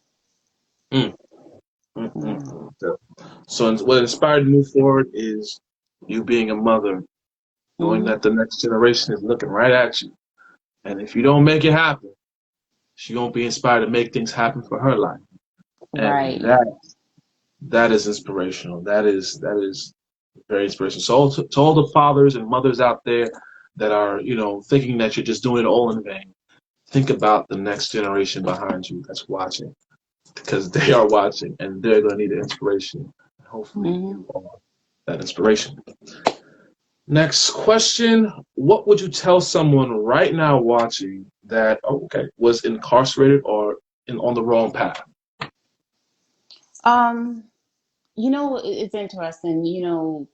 Mm. Mm. Yeah. Mm. So what inspired you to move forward is you being a mother, knowing Hmm. that the next generation is looking right at you. And if you don't make it happen, she won't be inspired to make things happen for her life. And Right. that is inspirational. That is very inspirational. So to all the fathers and mothers out there that are, thinking that you're just doing it all in vain, think about the next generation behind you that's watching, because they are watching and they're going to need the inspiration. Hopefully, Hmm. you are that inspiration. Next question. What would you tell someone right now watching that, was incarcerated or on the wrong path? Um, it's interesting.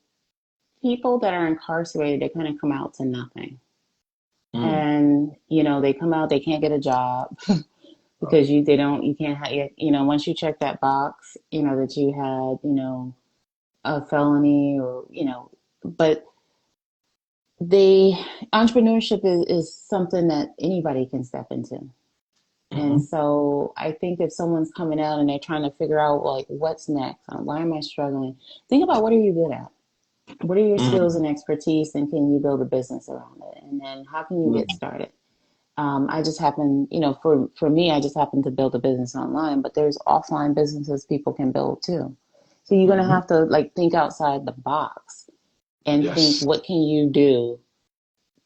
People that are incarcerated, they kind of come out to nothing. Mm. And, they come out, they can't get a job because you can't have, once you check that box, that you had, a felony or, but the entrepreneurship is something that anybody can step into. And Mm-hmm. so I think if someone's coming out and they're trying to figure out like what's next, why am I struggling? Think about what are you good at? What are your skills Mm-hmm. and expertise, and can you build a business around it? And then how can you get started? I just happen, for me, I just happen to build a business online, but there's offline businesses people can build too. So you're going to Mm-hmm. have to like think outside the box and think, Yes. what can you do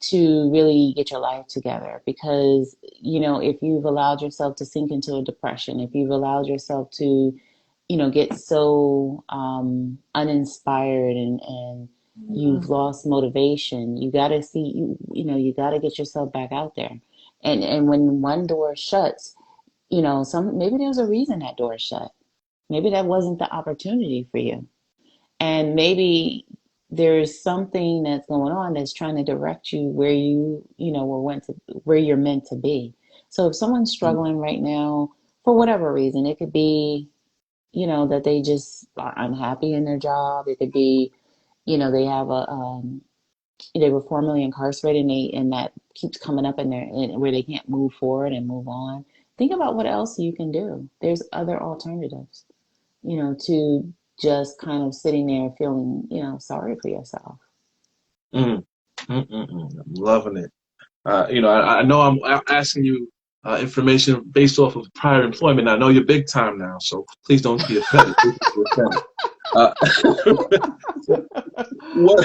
to really get your life together? Because, if you've allowed yourself to sink into a depression, if you've allowed yourself to, get so uninspired, and you've lost motivation, you got to see, you got to get yourself back out there. And when one door shuts, maybe there's a reason that door shut. Maybe that wasn't the opportunity for you. And maybe there's something that's going on that's trying to direct you where where you're meant to be. So if someone's struggling right now for whatever reason, it could be, that they just are unhappy in their job. It could be, they have they were formerly incarcerated, and that keeps coming up where they can't move forward and move on. Think about what else you can do. There's other alternatives, to just kind of sitting there feeling, sorry for yourself. Mm. Mm-mm-mm. I'm loving it. I know I'm asking you information based off of prior employment. I know you're big time now, so please don't be offended. Please don't be offended. Uh, what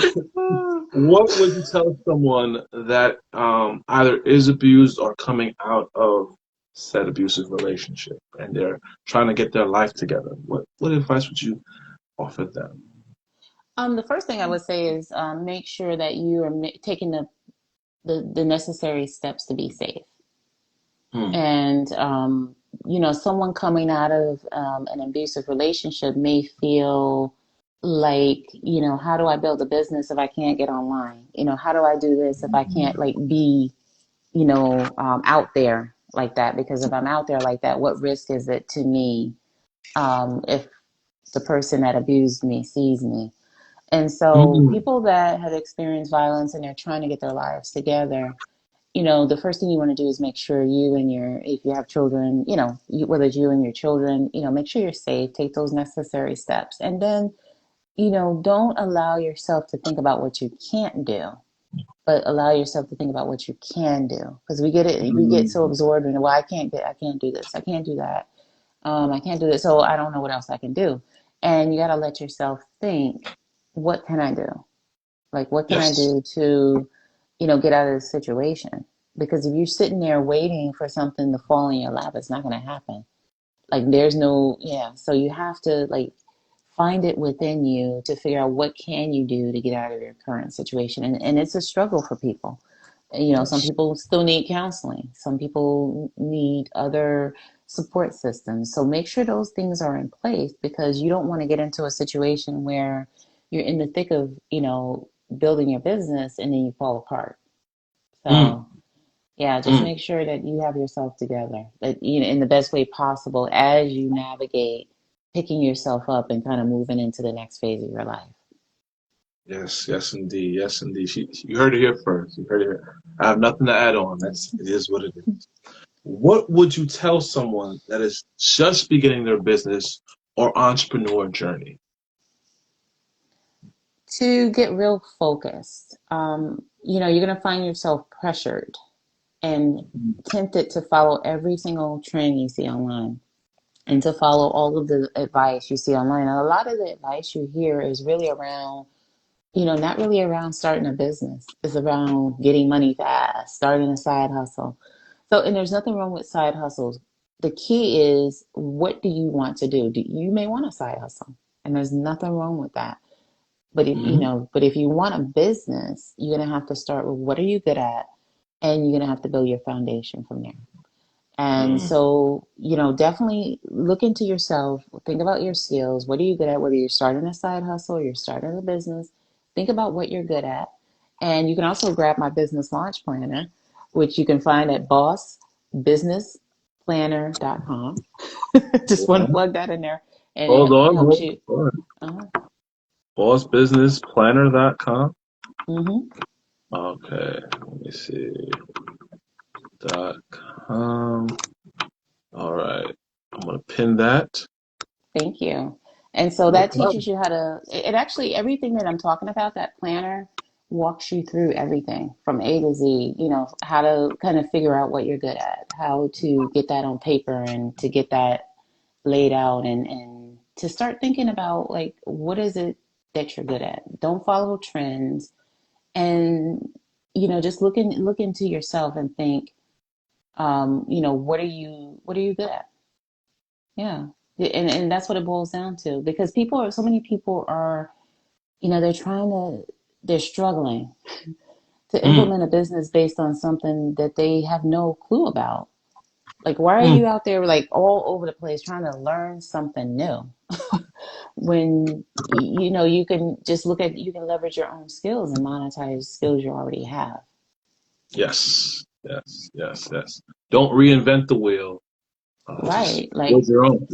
what would you tell someone that either is abused or coming out of said abusive relationship and they're trying to get their life together? What advice would you offer them? The first thing I would say is make sure that you are taking the necessary steps to be safe. Hmm. And, someone coming out of an abusive relationship may feel like, how do I build a business if I can't get online? How do I do this if I can't like be, out there like that? Because if I'm out there like that, what risk is it to me if the person that abused me sees me? And so Mm. people that have experienced violence and they're trying to get their lives together, the first thing you want to do is make sure if you have children, whether it's you and your children, make sure you're safe, take those necessary steps. And then, don't allow yourself to think about what you can't do. but allow yourself to think about what you can do. Because we get so Mm. absorbed in, well, I can't do this, I can't do that, I can't do this, so I don't know what else I can do. And you got to let yourself think, what can I do? Like, what can I Yes. do to, get out of this situation? Because if you're sitting there waiting for something to fall in your lap, it's not going to happen. Like, there's no, yeah. So you have to like find it within you to figure out what can you do to get out of your current situation. And it's a struggle for people. Some Yes. people still need counseling. Some people need other support systems. So make sure those things are in place, because you don't want to get into a situation where you're in the thick of, building your business and then you fall apart. Mm. So yeah, just Mm. make sure that you have yourself together, that in the best way possible as you navigate picking yourself up and kind of moving into the next phase of your life. Yes, yes, indeed. Yes, indeed. You heard it here first. You heard it here. I have nothing to add on. It is what it is. What would you tell someone that is just beginning their business or entrepreneur journey? To get real focused, you're going to find yourself pressured and tempted to follow every single trend you see online and to follow all of the advice you see online. And a lot of the advice you hear is really around, not really around starting a business. It's around getting money fast, starting a side hustle. So, and there's nothing wrong with side hustles. The key is, what do you want to do? You may want a side hustle, and there's nothing wrong with that. Hmm. But if you want a business, you're gonna have to start with, what are you good at, and you're gonna have to build your foundation from there. And Mm. so, definitely look into yourself, think about your skills. What are you good at? Whether you're starting a side hustle or you're starting a business, think about what you're good at. And you can also grab my business launch planner, which you can find at bossbusinessplanner.com. Just want to plug that in there. And Hold it on, helps hold you. on. Uh-huh. Bossbusinessplanner.com. Hmm. Okay, let me see. .com. All right, I'm gonna pin that. Thank you. And so No that teaches problem. you how to, it actually, everything that I'm talking about, that planner walks you through everything from A to Z, how to kind of figure out what you're good at, how to get that on paper and to get that laid out and to start thinking about, like, what is it that you're good at? Don't follow trends, and, just look into yourself and think, what are you good at? Yeah. And that's what it boils down to, because so many people are, they're struggling to Mm. implement a business based on something that they have no clue about. Like, why are Mm. you out there like all over the place trying to learn something new when, you can leverage your own skills and monetize skills you already have. Yes, yes, yes, yes. Don't reinvent the wheel. Just Right. Like, build your own.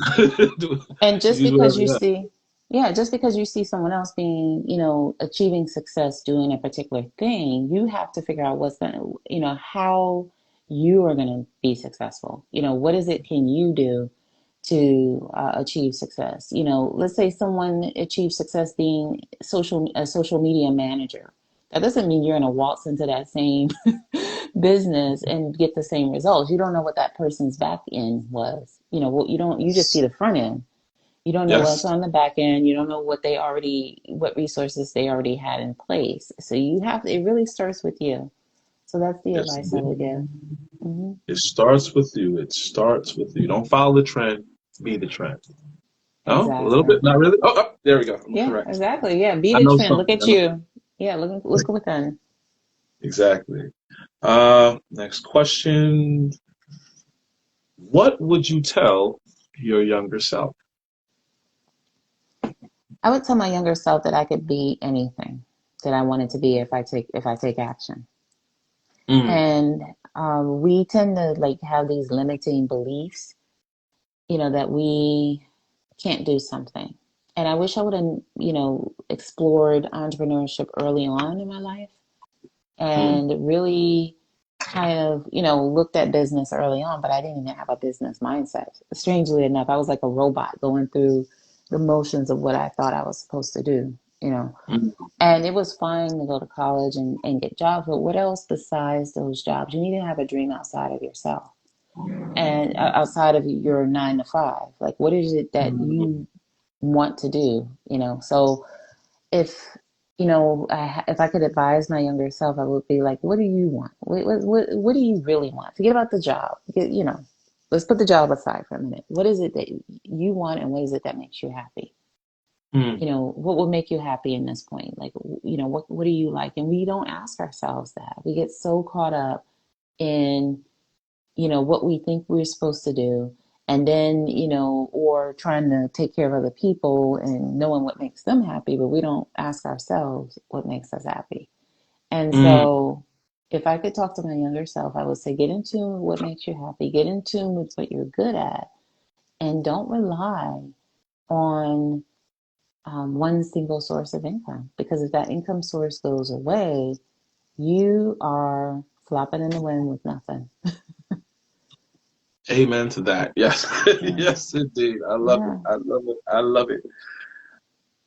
Do- and just Use because whatever you you have. see, yeah, just because you see someone else being, achieving success doing a particular thing, you have to figure out how you are going to be successful. What is it can you do to achieve success? Let's say someone achieves success being a social media manager. That doesn't mean you're going to waltz into that same business and get the same results. You don't know what that person's back end was. You just see Yes. the front end. You don't know what's Yes. on the back end. You don't know what resources they already had in place. So it really starts with you. So that's the Yes, advice I indeed. would give. Hmm. It starts with you. It starts with you. Don't follow the trend. Be the trend. Oh, a little Exactly. bit. Not really. There we go. I'm Yeah, correct. exactly. Yeah. Be I the know trend. Look something. at you. Yeah. Look within. Exactly. Next question. What would you tell your younger self? I would tell my younger self that I could be anything that I wanted to be if I take action. Mm. And we tend to like have these limiting beliefs, that we can't do something. And I wish I would have, explored entrepreneurship early on in my life Mm. and really kind of, looked at business early on, but I didn't even have a business mindset. Strangely enough, I was like a robot going through the motions of what I thought I was supposed to do. you know. Mm. And it was fine to go to college and get jobs, but what else besides those jobs? You need to have a dream outside of yourself and outside of your 9 to 5. Like, what is it that you want to do? So if if I could advise my younger self, I would be like, what do you want? What do you really want? Forget about the job. Let's put the job aside for a minute. What is it that you want, and what is it that makes you happy? Mm. What will make you happy in this point? Like, what do you like? And we don't ask ourselves that. We get so caught up in, what we think we're supposed to do. And then, or trying to take care of other people and knowing what makes them happy, but we don't ask ourselves what makes us happy. And Mm. so if I could talk to my younger self, I would say, get in tune with what makes you happy, get in tune with what you're good at, and don't rely on one single source of income. Because if that income source goes away, you are flopping in the wind with nothing. Amen to that. Yes. Yeah. Yes, indeed. I love it. Yeah. I love it. I love it.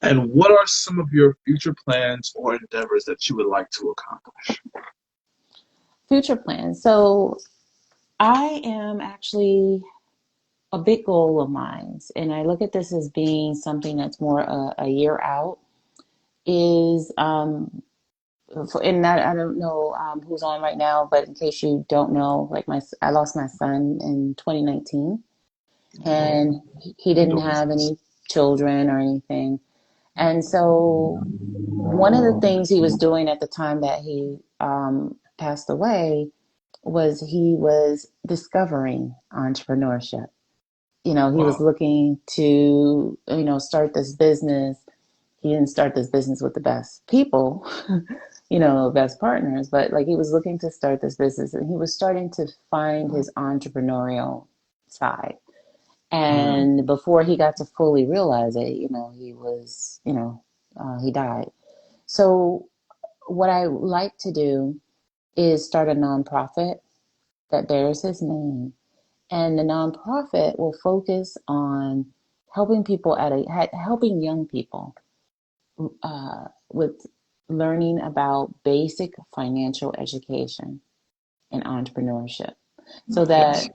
And what are some of your future plans or endeavors that you would like to accomplish? Future plans. So I am actually a big goal of mine, and I look at this as being something that's more a year out, is and I don't know who's on right now, but in case you don't know, like I lost my son in 2019, Oh, and he didn't have condolences. any children or anything. And so one of the things he was doing at the time that he passed away was he was discovering entrepreneurship. He was Wow. looking to, start this business. He didn't start this business with the best people, best partners, but like he was looking to start this business and he was starting to find his entrepreneurial side. Mm. And before he got to fully realize it, he was, he died. So what I like to do is start a nonprofit that bears his name. And the nonprofit will focus on helping people helping young people with learning about basic financial education and entrepreneurship. So Yes. that,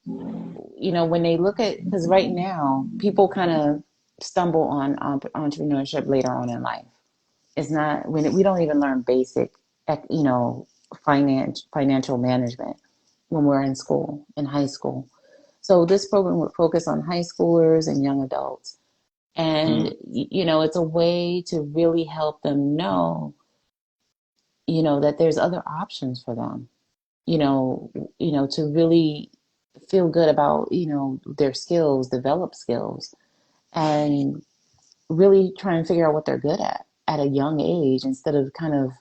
when they look at, because right now people kind of stumble on entrepreneurship later on in life. It's not when we don't even learn basic, you know, financial management when we're in high school. So this program would focus on high schoolers and young adults. And, Mm. it's a way to really help them know, that there's other options for them, to really feel good about, their skills, develop skills, and really try and figure out what they're good at a young age instead of kind of,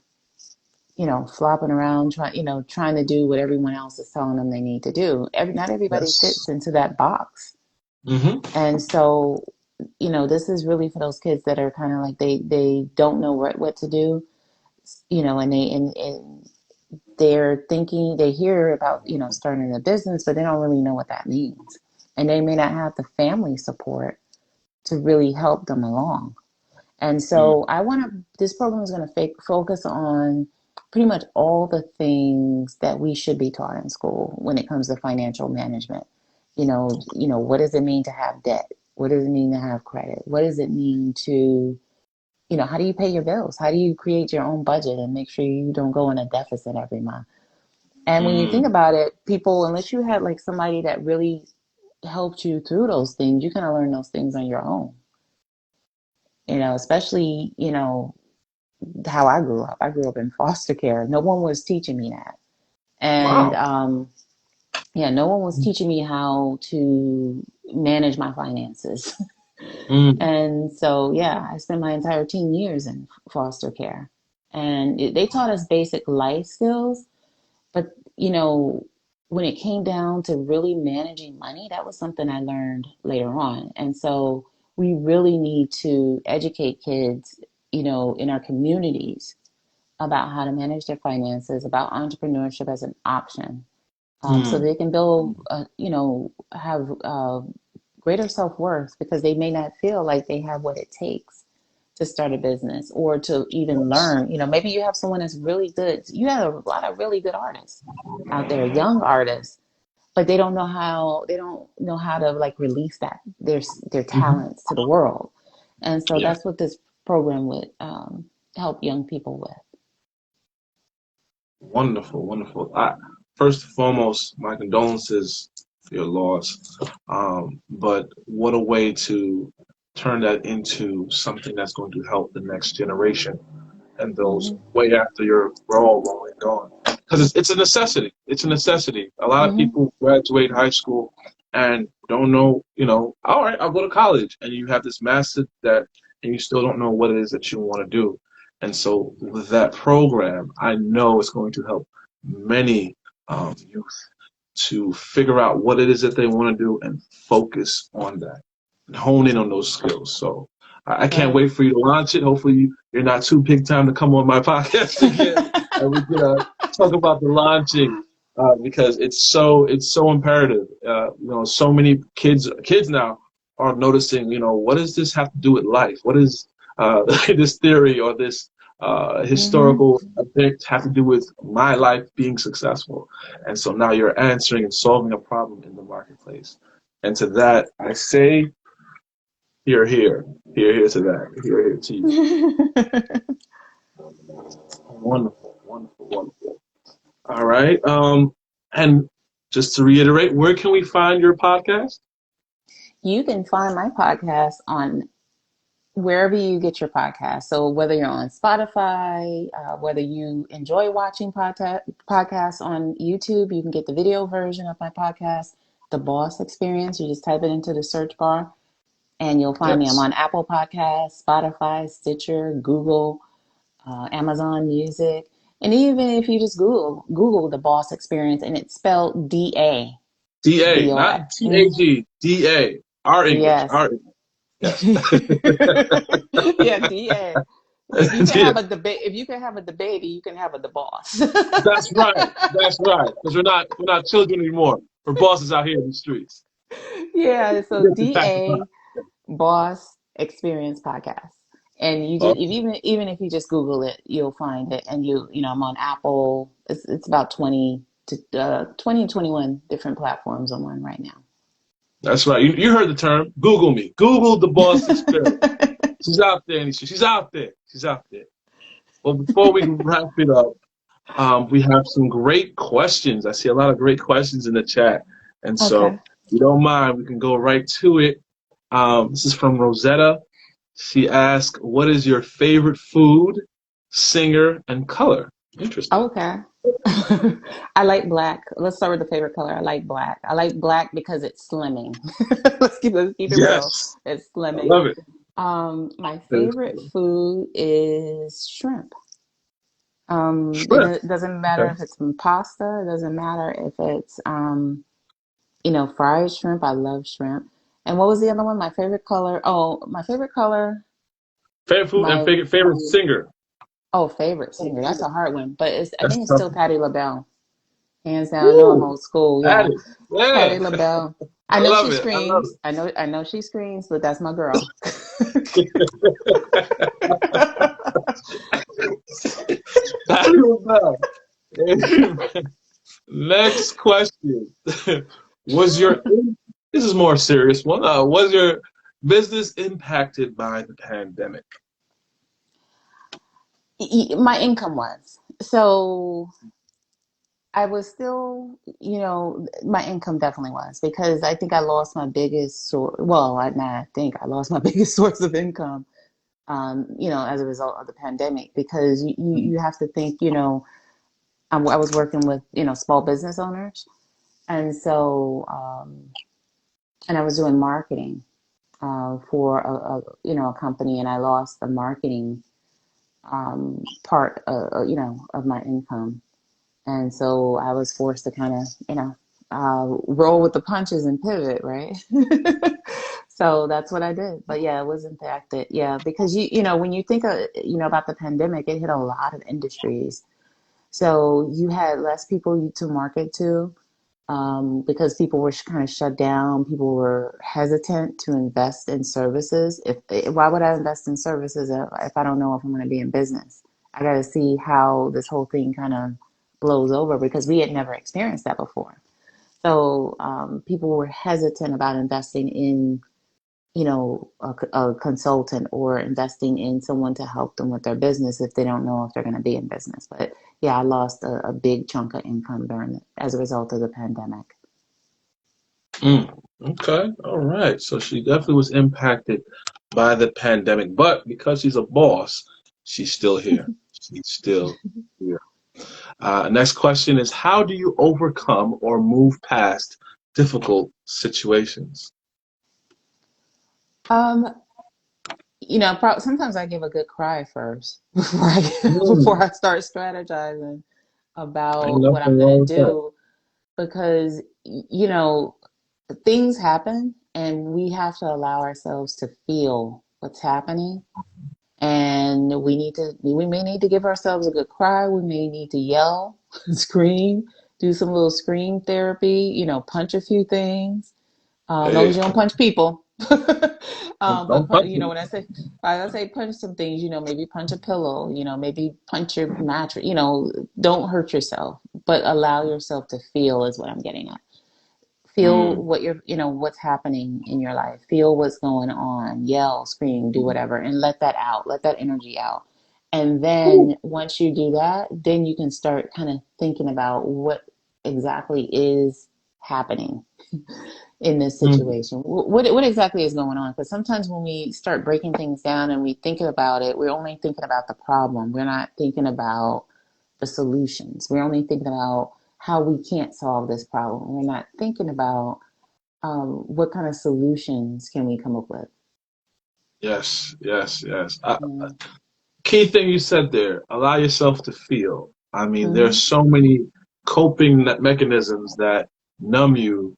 flopping around, trying to do what everyone else is telling them they need to do. Not everybody Yes. fits into that box. Mm-hmm. And so, this is really for those kids that are kind of like they don't know what to do, and they're thinking, they hear about, starting a business, but they don't really know what that means. And they may not have the family support to really help them along. And Mm. so this program is going to focus on pretty much all the things that we should be taught in school when it comes to financial management. What does it mean to have debt? What does it mean to have credit? What does it mean to, how do you pay your bills? How do you create your own budget and make sure you don't go in a deficit every month? And when you think Mm. about it, people, unless you had like somebody that really helped you through those things, you kind of learn those things on your own. Especially, how I grew up. I grew up in foster care. No one was teaching me that. And Wow. yeah, no one was teaching me how to manage my finances. Mm. And so, yeah, I spent my entire teen years in foster care. And they taught us basic life skills, but, when it came down to really managing money, that was something I learned later on. And so we really need to educate kids, in our communities about how to manage their finances, about entrepreneurship as an option, so Mm. they can build, have greater self worth because they may not feel like they have what it takes to start a business or to even learn. Maybe you have someone that's really good. You have a lot of really good artists out there, young artists, but they don't know how to like release their Mhm. talents to the world. And so Yeah. that's what this program would help young people with. Wonderful, wonderful. First and foremost, my condolences for your loss. But what a way to turn that into something that's going to help the next generation and those Hmm. way after we're all long and gone. Because it's a necessity. It's a necessity. A lot of Hmm. people graduate high school and don't know, all right, I'll go to college. And you have this massive debt and you still don't know what it is that you want to do. And so with that program, I know it's going to help many youth to figure out what it is that they want to do and focus on that and hone in on those skills. So I can't Right. wait for you to launch it. Hopefully, you're not too big time to come on my podcast again, and we can talk about the launching because it's so imperative. So many kids now are noticing. What does this have to do with life? What is this theory or this Hmm. historical event have to do with my life being successful? And so now you're answering and solving a problem in the marketplace. And to that, I say, here to that, here to you. Wonderful, wonderful, wonderful. All right. And just to reiterate, where can we find your podcast? You can find my podcast on wherever you get your podcast. So whether you're on Spotify, whether you enjoy watching podcasts on YouTube, you can get the video version of my podcast, The Boss Experience. You just type it into the search bar and you'll find me. I'm Yes. on Apple Podcasts, Spotify, Stitcher, Google, Amazon Music. And even if you just Google The Boss Experience, and it's spelled DA. DA, DOA. not TAG, DA. Our English, Yes. our English. Yes. Yeah, DA. If you can Yeah, have a debate, if you can have a debate, you can have a the boss. that's right. That's right. Because we're not children anymore. We're bosses out here in the streets. Yeah, so Get the fact DA about Boss Experience Podcast. And you it. just even if you just Google it, you'll find it. And I'm on Apple. It's about 20 and 21 different platforms I'm on right now. That's right. You heard the term. Google me. Google the boss experience. She's out there, Anisha. She's out there. She's out there. Well, before we wrap it up, we have some great questions. I see a lot of great questions in the chat. And so, Okay. if you don't mind, we can go right to it. This is from Rosetta. She asked, what is your favorite food, singer, and color? Interesting. Okay. I like black. Let's start with the favorite color. I like black. I like black because it's slimming. Let's keep it real. Yes. It's I slimming. love it. My That is favorite cool. food is shrimp. Shrimp. It doesn't matter Okay. if it's from pasta. It doesn't matter if it's fried shrimp. I love shrimp. And what was the other one? My favorite color. Oh, my favorite color. Favorite food and My favorite singer. favorite singer. That's a hard one, but I That's think it's tough. still Patti LaBelle. Hands down. I know I'm Woo! old school. That Yeah, is. Yeah. Patti LaBelle. I I know love she it. I love screams. I know she screams, but that's my girl. it. Patti LaBelle. Next question. Was your this is more serious one. Was your business impacted by the pandemic? My income was. So I was still, my income definitely was because I think I lost my biggest source. Well, I think I lost my biggest source of income, as a result of the pandemic because you have to think, I was working with, small business owners. And so, and I was doing marketing for a company, and I lost the marketing part, of my income, and so I was forced to kind of, roll with the punches and pivot, right? So that's what I did. But yeah, it was impacted. Yeah, because when you think of, about the pandemic, it hit a lot of industries. So you had less people to market to. because people were kind of shut down. People were hesitant to invest in services. Why would I invest in services if I don't know if I'm going to be in business? I got to see how this whole thing kind of blows over because we had never experienced that before. So people were hesitant about investing in, a consultant or investing in someone to help them with their business if they don't know if they're going to be in business. But yeah, I lost a big chunk of income as a result of the pandemic. Okay, all right. So she definitely was impacted by the pandemic, but because she's a boss, she's still here. She's still here. Next question is, how do you overcome or move past difficult situations? Um, sometimes I give a good cry first before Mm, I start strategizing ain't about what I'm nothing going wrong to with that. do because, things happen and we have to allow ourselves to feel what's happening. And we may need to give ourselves a good cry. We may need to yell, scream, do some little scream therapy, punch a few things. As long Hey, as you don't punch people. don't touch me. When I say punch some things, maybe punch a pillow, maybe punch your mattress, don't hurt yourself, but allow yourself to feel is what I'm getting at. Feel Mm, what's happening in your life. Feel what's going on. Yell, scream, do whatever, and let that out. Let that energy out. And then once you do that, then you can start kind of thinking about what exactly is happening in this mm, situation. What exactly is going on? Because sometimes when we start breaking things down and we think about it, we're only thinking about the problem. We're not thinking about the solutions. We're only thinking about how we can't solve this problem. We're not thinking about what kind of solutions can we come up with. yes, yes, yes. Yeah. Key thing you said there, allow yourself to feel. I mean, there's Mm-hmm. so many coping mechanisms that numb you,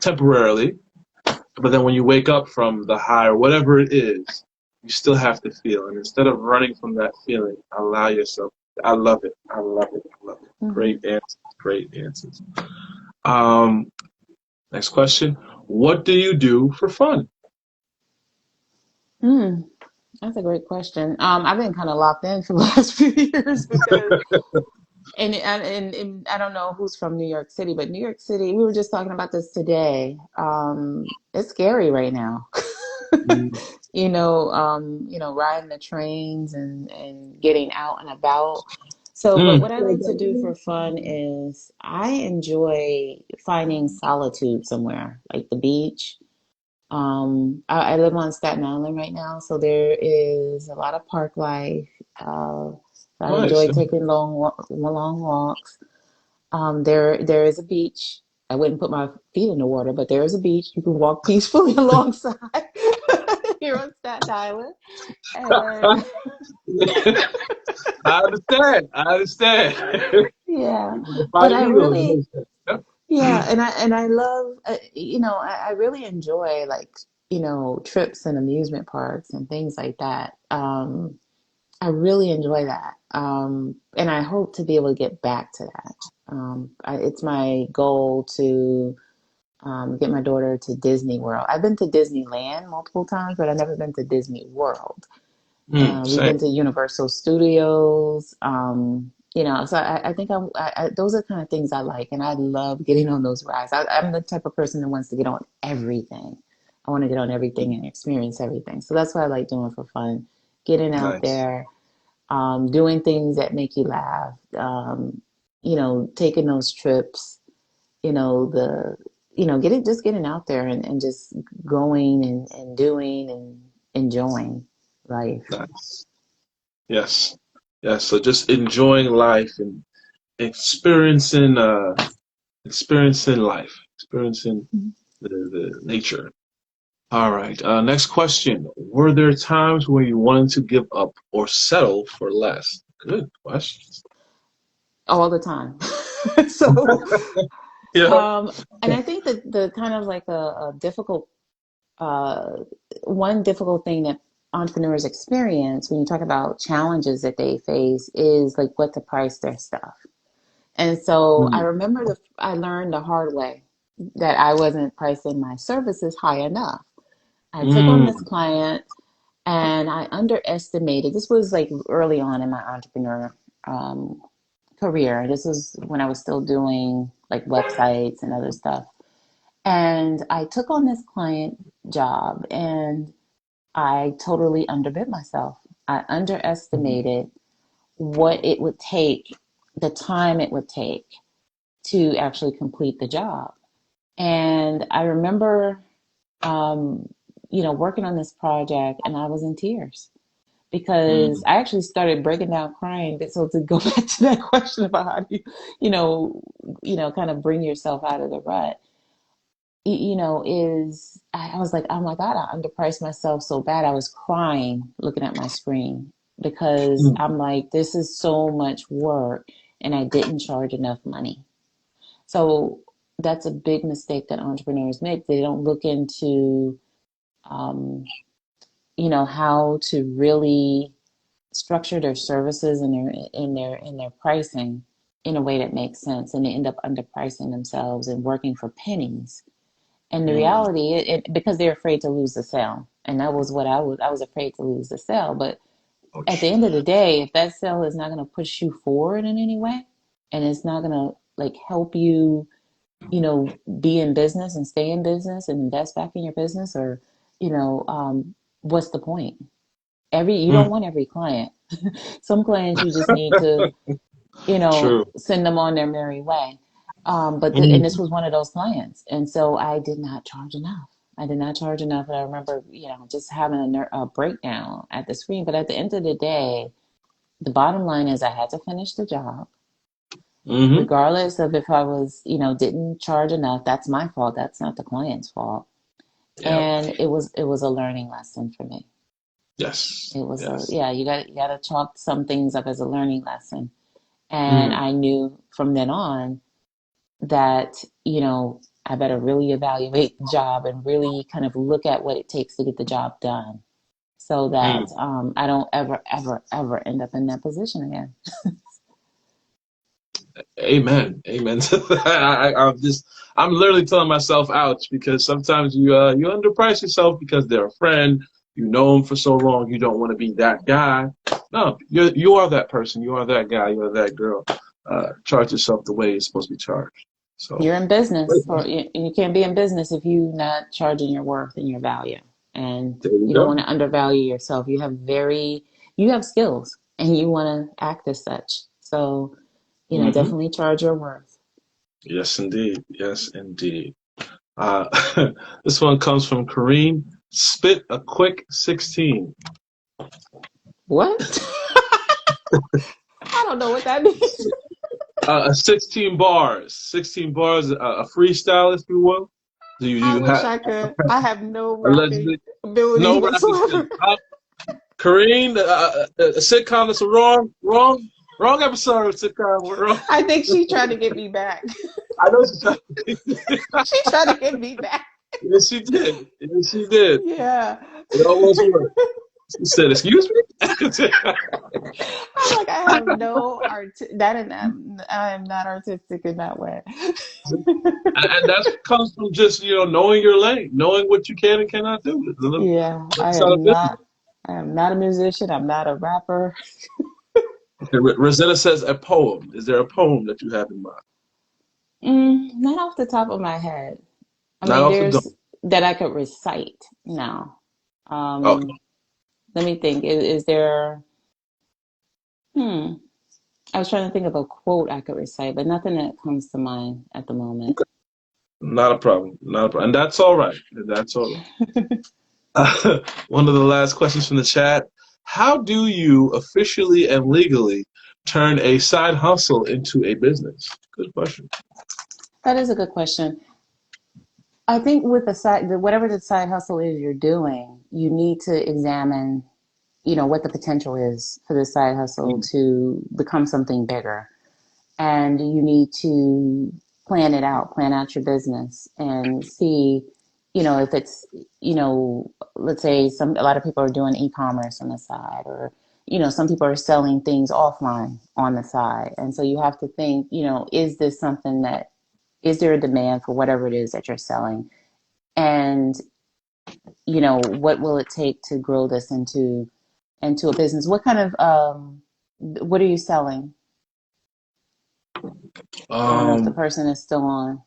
temporarily. But then when you wake up from the high or whatever it is, you still have to feel. And instead of running from that feeling, allow yourself. I love it. I love it. I love it. Mm-hmm. Great answers. Great answers. Um, Next question. What do you do for fun? Mm, that's a great question. I've been kind of locked in for the last few years because and I don't know who's from New York City, but New York City, we were just talking about this today. It's scary right now. Mm, Riding the trains and getting out and about. So, but mm, what I like to do for fun is I enjoy finding solitude somewhere, like the beach. I live on Staten Island right now, so there is a lot of park life. Uh, I nice. enjoy taking long walks. There is a beach. I wouldn't put my feet in the water, but there is a beach. You can walk peacefully alongside here on Staten Island. And I understand. I understand. yeah, but Five I Eagles. really, Yep. yeah, and I love, I really enjoy like, trips and amusement parks and things like that. I really enjoy that. And I hope to be able to get back to that. It's my goal to get my daughter to Disney World. I've been to Disneyland multiple times, but I've never been to Disney World. We've Same. been to Universal Studios. So I think those are the kind of things I like, and I love getting on those rides. I'm the type of person that wants to get on everything. I want to get on everything and experience everything. So that's what I like doing for fun, getting out Nice. there, doing things that make you laugh, taking those trips, the, getting out there and just going and doing and enjoying life. Nice. Yes. Yes. So just enjoying life and experiencing experiencing life, experiencing the nature. All right. Next question. Were there times when you wanted to give up or settle for less? Good questions. All the time. So, Yeah. and I think that the kind of like a difficult, uh, one difficult thing that entrepreneurs experience when you talk about challenges that they face is like what to price their stuff. And so I Mm, remember I learned the hard way that I wasn't pricing my services high enough. I took on this mm, client and I underestimated. This was like early on in my entrepreneur um, career. This was when I was still doing like websites and other stuff. And I took on this client job and I totally underbid myself. I underestimated what it would take, the time it would take to actually complete the job. And I remember, um, working on this project and I was in tears because mm, I actually started breaking down crying. But so to go back to that question about how do kind of bring yourself out of the rut, I was like, oh my God, I underpriced myself so bad. I was crying looking at my screen because mm, I'm like, this is so much work and I didn't charge enough money. So that's a big mistake that entrepreneurs make. They don't look into, um, how to really structure their services and their pricing in a way that makes sense, and they end up underpricing themselves and working for pennies. And the mm. reality, because they're afraid to lose the sale, and that was what I was. I was afraid to lose the sale, but at the Ouch. end of the day, if that sale is not going to push you forward in any way, and it's not going to like help you be in business and stay in business and invest back in your business, or what's the point? You don't Mm, want every client. Some clients you just need to true. send them on their merry way. And this Mm, was one of those clients, and so I did not charge enough. I did not charge enough, and I remember just having a breakdown at the screen. But at the end of the day, the bottom line is I had to finish the job mm-hmm. regardless of if I was, didn't charge enough. That's my fault. That's not the client's fault. Yeah. And it was a learning lesson for me. Yes. It was Yes. you got to chalk some things up as a learning lesson. And Mm, I knew from then on that, I better really evaluate the job and really kind of look at what it takes to get the job done so that mm. I don't ever, ever, ever end up in that position again. Amen. Amen to that. I'm literally telling myself ouch because sometimes you underprice yourself because they're a friend. You know them for so long. You don't want to be that guy. No, you are that person. You are that guy. You are that girl. Charge yourself the way you're supposed to be charged. So You're in business, or you can't be in business if you're not charging your worth and your value. And there you you don't go. want to undervalue yourself. You have skills and you want to act as such. So, Hmm. definitely charge your worth. Yes, indeed. Yes, indeed. Uh, this one comes from Kareem. Spit a quick 16. What? I don't know what that means. 16 bars. 16 bars, a freestyle, if you will. Do I you wish have I could. I have no rapping allegedly ability no rapping skills? whatsoever. Kareem, a sitcom that's a wrong episode of sitcom. We're wrong. I think she tried to get me back. I know she's trying. She tried to get me back. Yes, she did. Yes, she did. Yeah. It almost worked. She said, "Excuse me." I'm like, I have no art. I am not artistic in that way. And that comes from just knowing your lane, knowing what you can and cannot do. Yeah, It's not a business. I am not a musician. I'm not a rapper. Okay, Rosetta says a poem. Is there a poem that you have in mind? Not off the top of my head. I Not mean, off the dome. there's that I could recite now. Okay. Um, Let me think. Is there? Hmm. I was trying to think of a quote I could recite, but nothing that comes to mind at the moment. Not a problem. Not a problem. And that's all right. That's all right. One of the last questions from the chat. How do you officially and legally turn a side hustle into a business? Good question. That is a good question. I think with whatever the side hustle is you're doing, you need to examine, what the potential is for the side hustle Mm, to become something bigger. And you need to plan out your business and see, if it's, let's say a lot of people are doing e-commerce on the side, or some people are selling things offline on the side. And so you have to think, is this something is there a demand for whatever it is that you're selling? And, what will it take to grow this into a business? What are you selling? I don't know if the person is still on.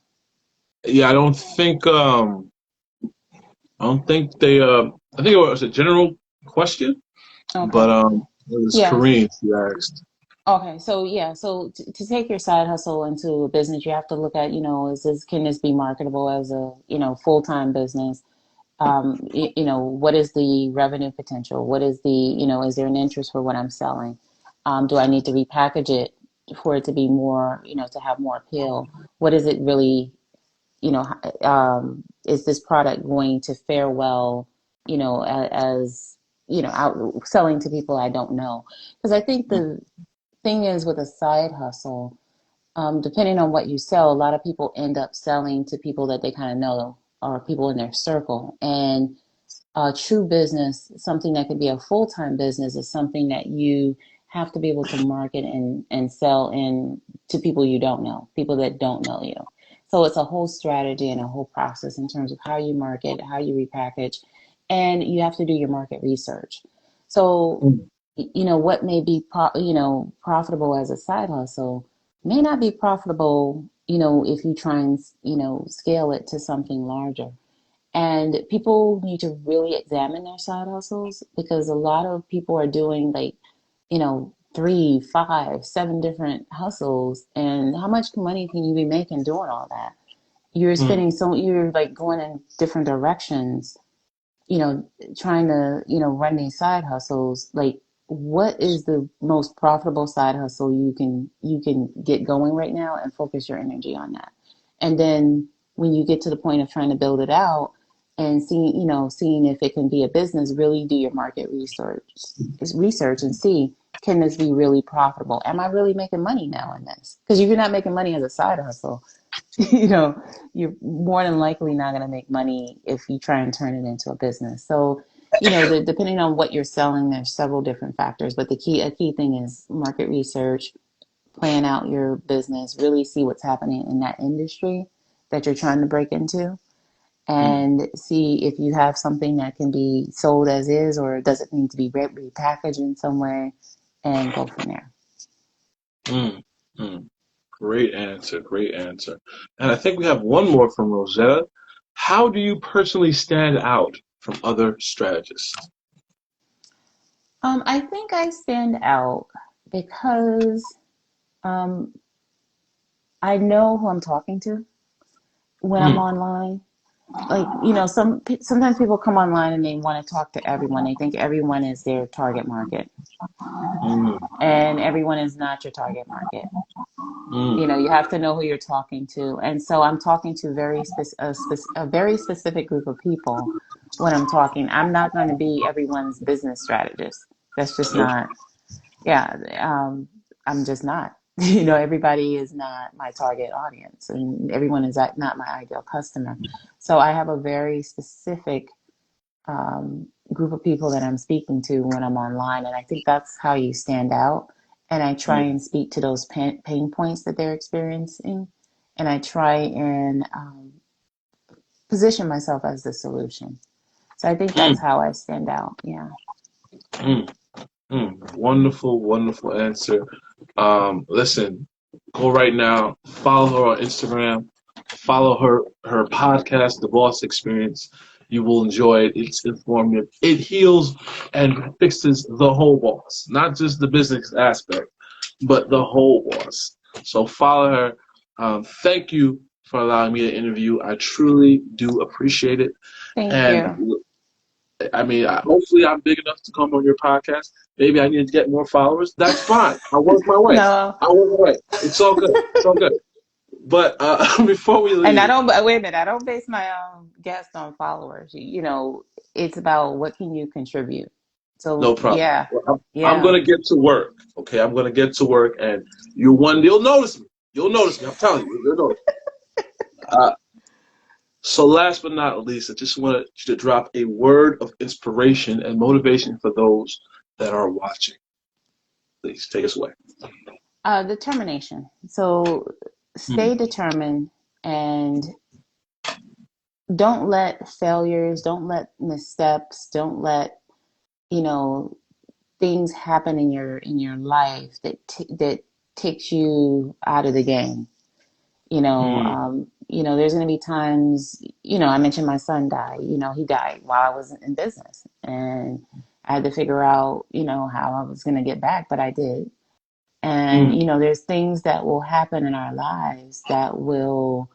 Yeah, I don't think they. I think it was a general question, but Okay. it was Yeah. Kareem who asked. Okay. So yeah. So to take your side hustle into a business, you have to look at, can this be marketable as a, full-time business? What is the revenue potential? What is is there an interest for what I'm selling? Do I need to repackage it for it to be more, to have more appeal? What is it really, is this product going to fare well, as, out selling to people I don't know? Because I think the thing is with a side hustle, depending on what you sell, a lot of people end up selling to people that they kind of know or people in their circle. And true business, something that could be a full-time business, is something that you have to be able to market and sell in to people you don't know, people that don't know you. So it's a whole strategy and a whole process in terms of how you market, how you repackage, and you have to do your market research. So, what may be profitable as a side hustle may not be profitable, if you try and scale it to something larger. And people need to really examine their side hustles, because a lot of people are doing like, 3, 5, 7 different hustles. And how much money can you be making doing all that? You're like going in different directions, you know, trying to, run these side hustles. Like, what is the most profitable side hustle you can get going right now, and focus your energy on that. And then when you get to the point of trying to build it out and seeing if it can be a business, really do your market research and see, can this be really profitable? Am I really making money now in this? Because if you're not making money as a side hustle, you know, you're more than likely not going to make money if you try and turn it into a business. So, depending on what you're selling, there's several different factors, but a key thing is market research, plan out your business, really see what's happening in that industry that you're trying to break into, and see if you have something that can be sold as is, or does it need to be repackaged in some way, and go from there. Mm, mm. Great answer, great answer. And I think we have one more from Rosetta. How do you personally stand out from other strategists? I think I stand out because um, I know who I'm talking to when I'm Mm, online. Like, sometimes people come online and they want to talk to everyone. They think everyone is their target market, mm, and everyone is not your target market. mm, You have to know who you're talking to. And so I'm talking to a very specific group of people when I'm talking. I'm not going to be everyone's business strategist. That's just nope. not, yeah, I'm just not. Everybody is not my target audience, and everyone is not my ideal customer. So I have a very specific group of people that I'm speaking to when I'm online. And I think that's how you stand out. And I try Mm, and speak to those pain points that they're experiencing. And I try and position myself as the solution. So I think mm, that's how I stand out. Yeah. mm, Wonderful, wonderful answer. Listen, go right now, follow her on Instagram, follow her podcast, The Boss Experience. You will enjoy it. It's informative. It heals and fixes the whole boss, not just the business aspect, but the whole boss. So follow her. Thank you for allowing me to interview. I truly do appreciate it. Thank And you. I mean, hopefully I'm big enough to come on your podcast. Maybe I need to get more followers. That's fine. I work my way. No. I work my way. It's all good. It's all good. But before we And I leave, don't, wait a minute, I don't base my guests on followers. It's about what can you contribute. So, no problem. yeah. Well, I'm Yeah. gonna get to work. Okay, I'm gonna get to work, and you'll notice me. You'll notice me. I'm telling you, you'll notice. Uh, so last but not least, I just wanted you to drop a word of inspiration and motivation for those that are watching. Please take us away. Determination. So Mm, stay determined and don't let failures, don't let missteps, don't let, you know, things happen in your life that takes you out of the game. mm, There's going to be times, I mentioned my son died. He died while I was in business, and I had to figure out, how I was going to get back, but I did. And mm, there's things that will happen in our lives that will,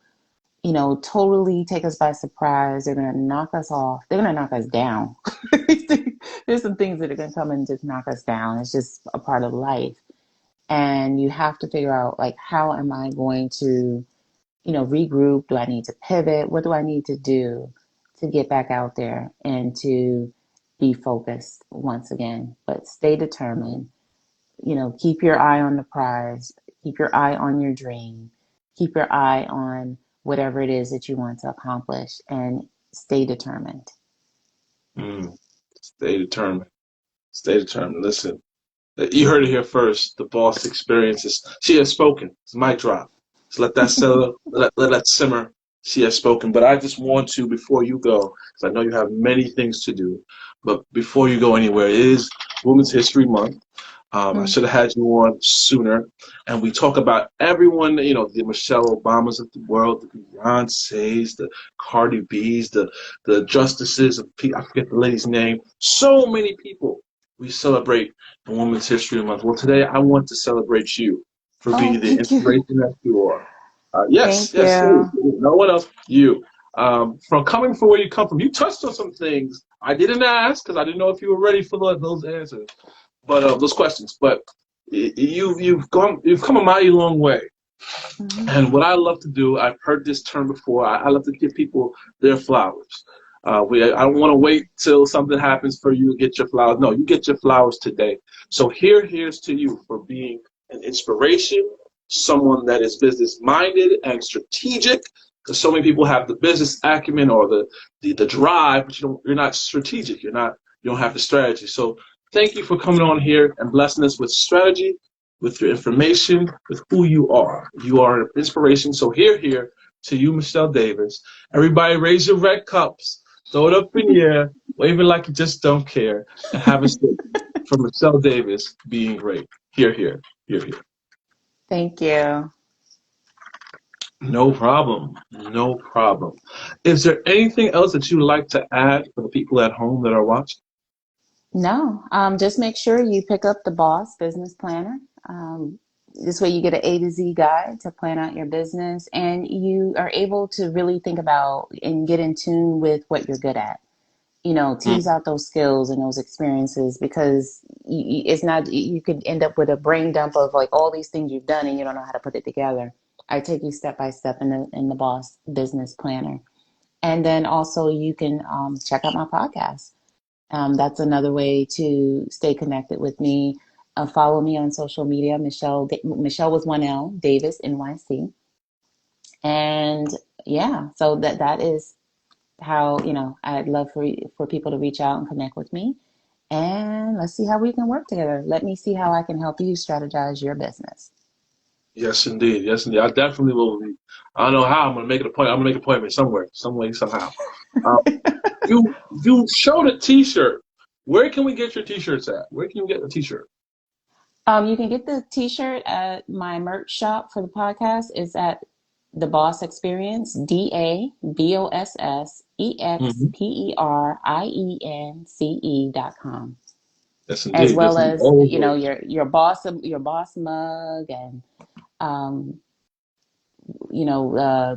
totally take us by surprise. They're going to knock us off. They're going to knock us down. There's some things that are going to come and just knock us down. It's just a part of life. And you have to figure out, like, how am I going to, regroup? Do I need to pivot? What do I need to do to get back out there and to be focused once again? But stay determined. Keep your eye on the prize. Keep your eye on your dream. Keep your eye on whatever it is that you want to accomplish, and stay determined. mm. Stay determined. Stay determined. Listen, you heard it here first. The boss experiences. She has spoken. It's a mic drop. So let that settle. Let that simmer. She has spoken. But I just want to, before you go, because I know you have many things to do, but before you go anywhere, it is Women's History Month. I Mm. should have had you on sooner. And we talk about everyone, the Michelle Obamas of the world, the Beyoncés, the Cardi B's, the justices of, I forget the lady's name. So many people we celebrate in Women's History Month. Well, today I want to celebrate you for Oh, being the thank you. inspiration that you are. Yes, Thank yes, please. you. No one else. You. From coming from where you come from, you touched on some things I didn't ask because I didn't know if you were ready for those answers. But those questions. But you've come a mighty long way. Hmm. And what I love to do, I've heard this term before. I love to give people their flowers. I don't want to wait till something happens for you to get your flowers. No, you get your flowers today. So here's to you for being an inspiration, someone that is business minded and strategic. Because so many people have the business acumen or the drive, but you're not strategic. You don't have the strategy. So thank you for coming on here and blessing us with strategy, with your information, with who you are. You are an inspiration. So here to you, Michele Davis. Everybody raise your red cups, throw it up in the air, wave it like you just don't care, and have a sip for Michele Davis being great. Here. Thank you. No problem. No problem. Is there anything else that you would like to add for the people at home that are watching? No, just make sure you pick up the Boss Business Planner. Um, this way you get an A to Z guide to plan out your business, and you are able to really think about and get in tune with what you're good at. Tease Mm, out those skills and those experiences, because it's not, you could end up with a brain dump of like all these things you've done and you don't know how to put it together. I take you step by step in the Boss Business Planner. And then also you can check out my podcast. That's another way to stay connected with me. Follow me on social media, Michele with one L, Davis NYC. And yeah, so that is how, I'd love for people to reach out and connect with me. And let's see how we can work together. Let me see how I can help you strategize your business. yes, indeed. Yes, indeed. I definitely will be. I don't know how I'm going to make it a point. I'm going to make an appointment somewhere, some way, somehow. Um, you showed a T-shirt. Where can we get your T-shirts at? Where can you get a T-shirt? You can get the t-shirt at my merch shop for the podcast. It's at The Boss Experience, Mm-hmm. DABOSSEXPERIENCE.com. Yes, As indeed. Yes, well indeed. as, All of those. your boss mug, and um,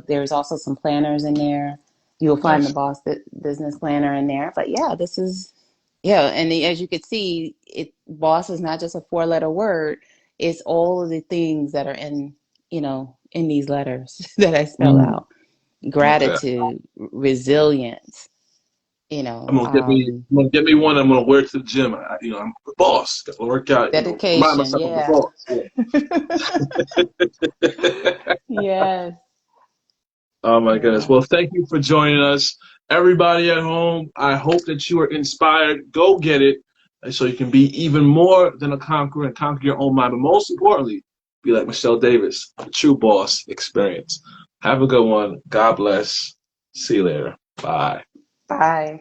there's also some planners in there. You'll find the Nice. Boss Business Planner in there. But yeah, this is, yeah, and as you could see, boss is not just a four-letter word. It's all of the things that are in these letters that I spell Mm, out. okay. Gratitude, resilience, I'm gonna get me one. I'm gonna wear it to the gym. I'm the boss. Got to work out. Remind dedication. myself I'm the Yeah. boss. Yes. Oh my goodness. Yeah. Well, thank you for joining us, everybody at home. I hope that you are inspired. Go get it. so you can be even more than a conqueror and conquer your own mind. But most importantly, be like Michele Davis, the true boss experience. Have a good one. God bless. See you later. Bye. Bye.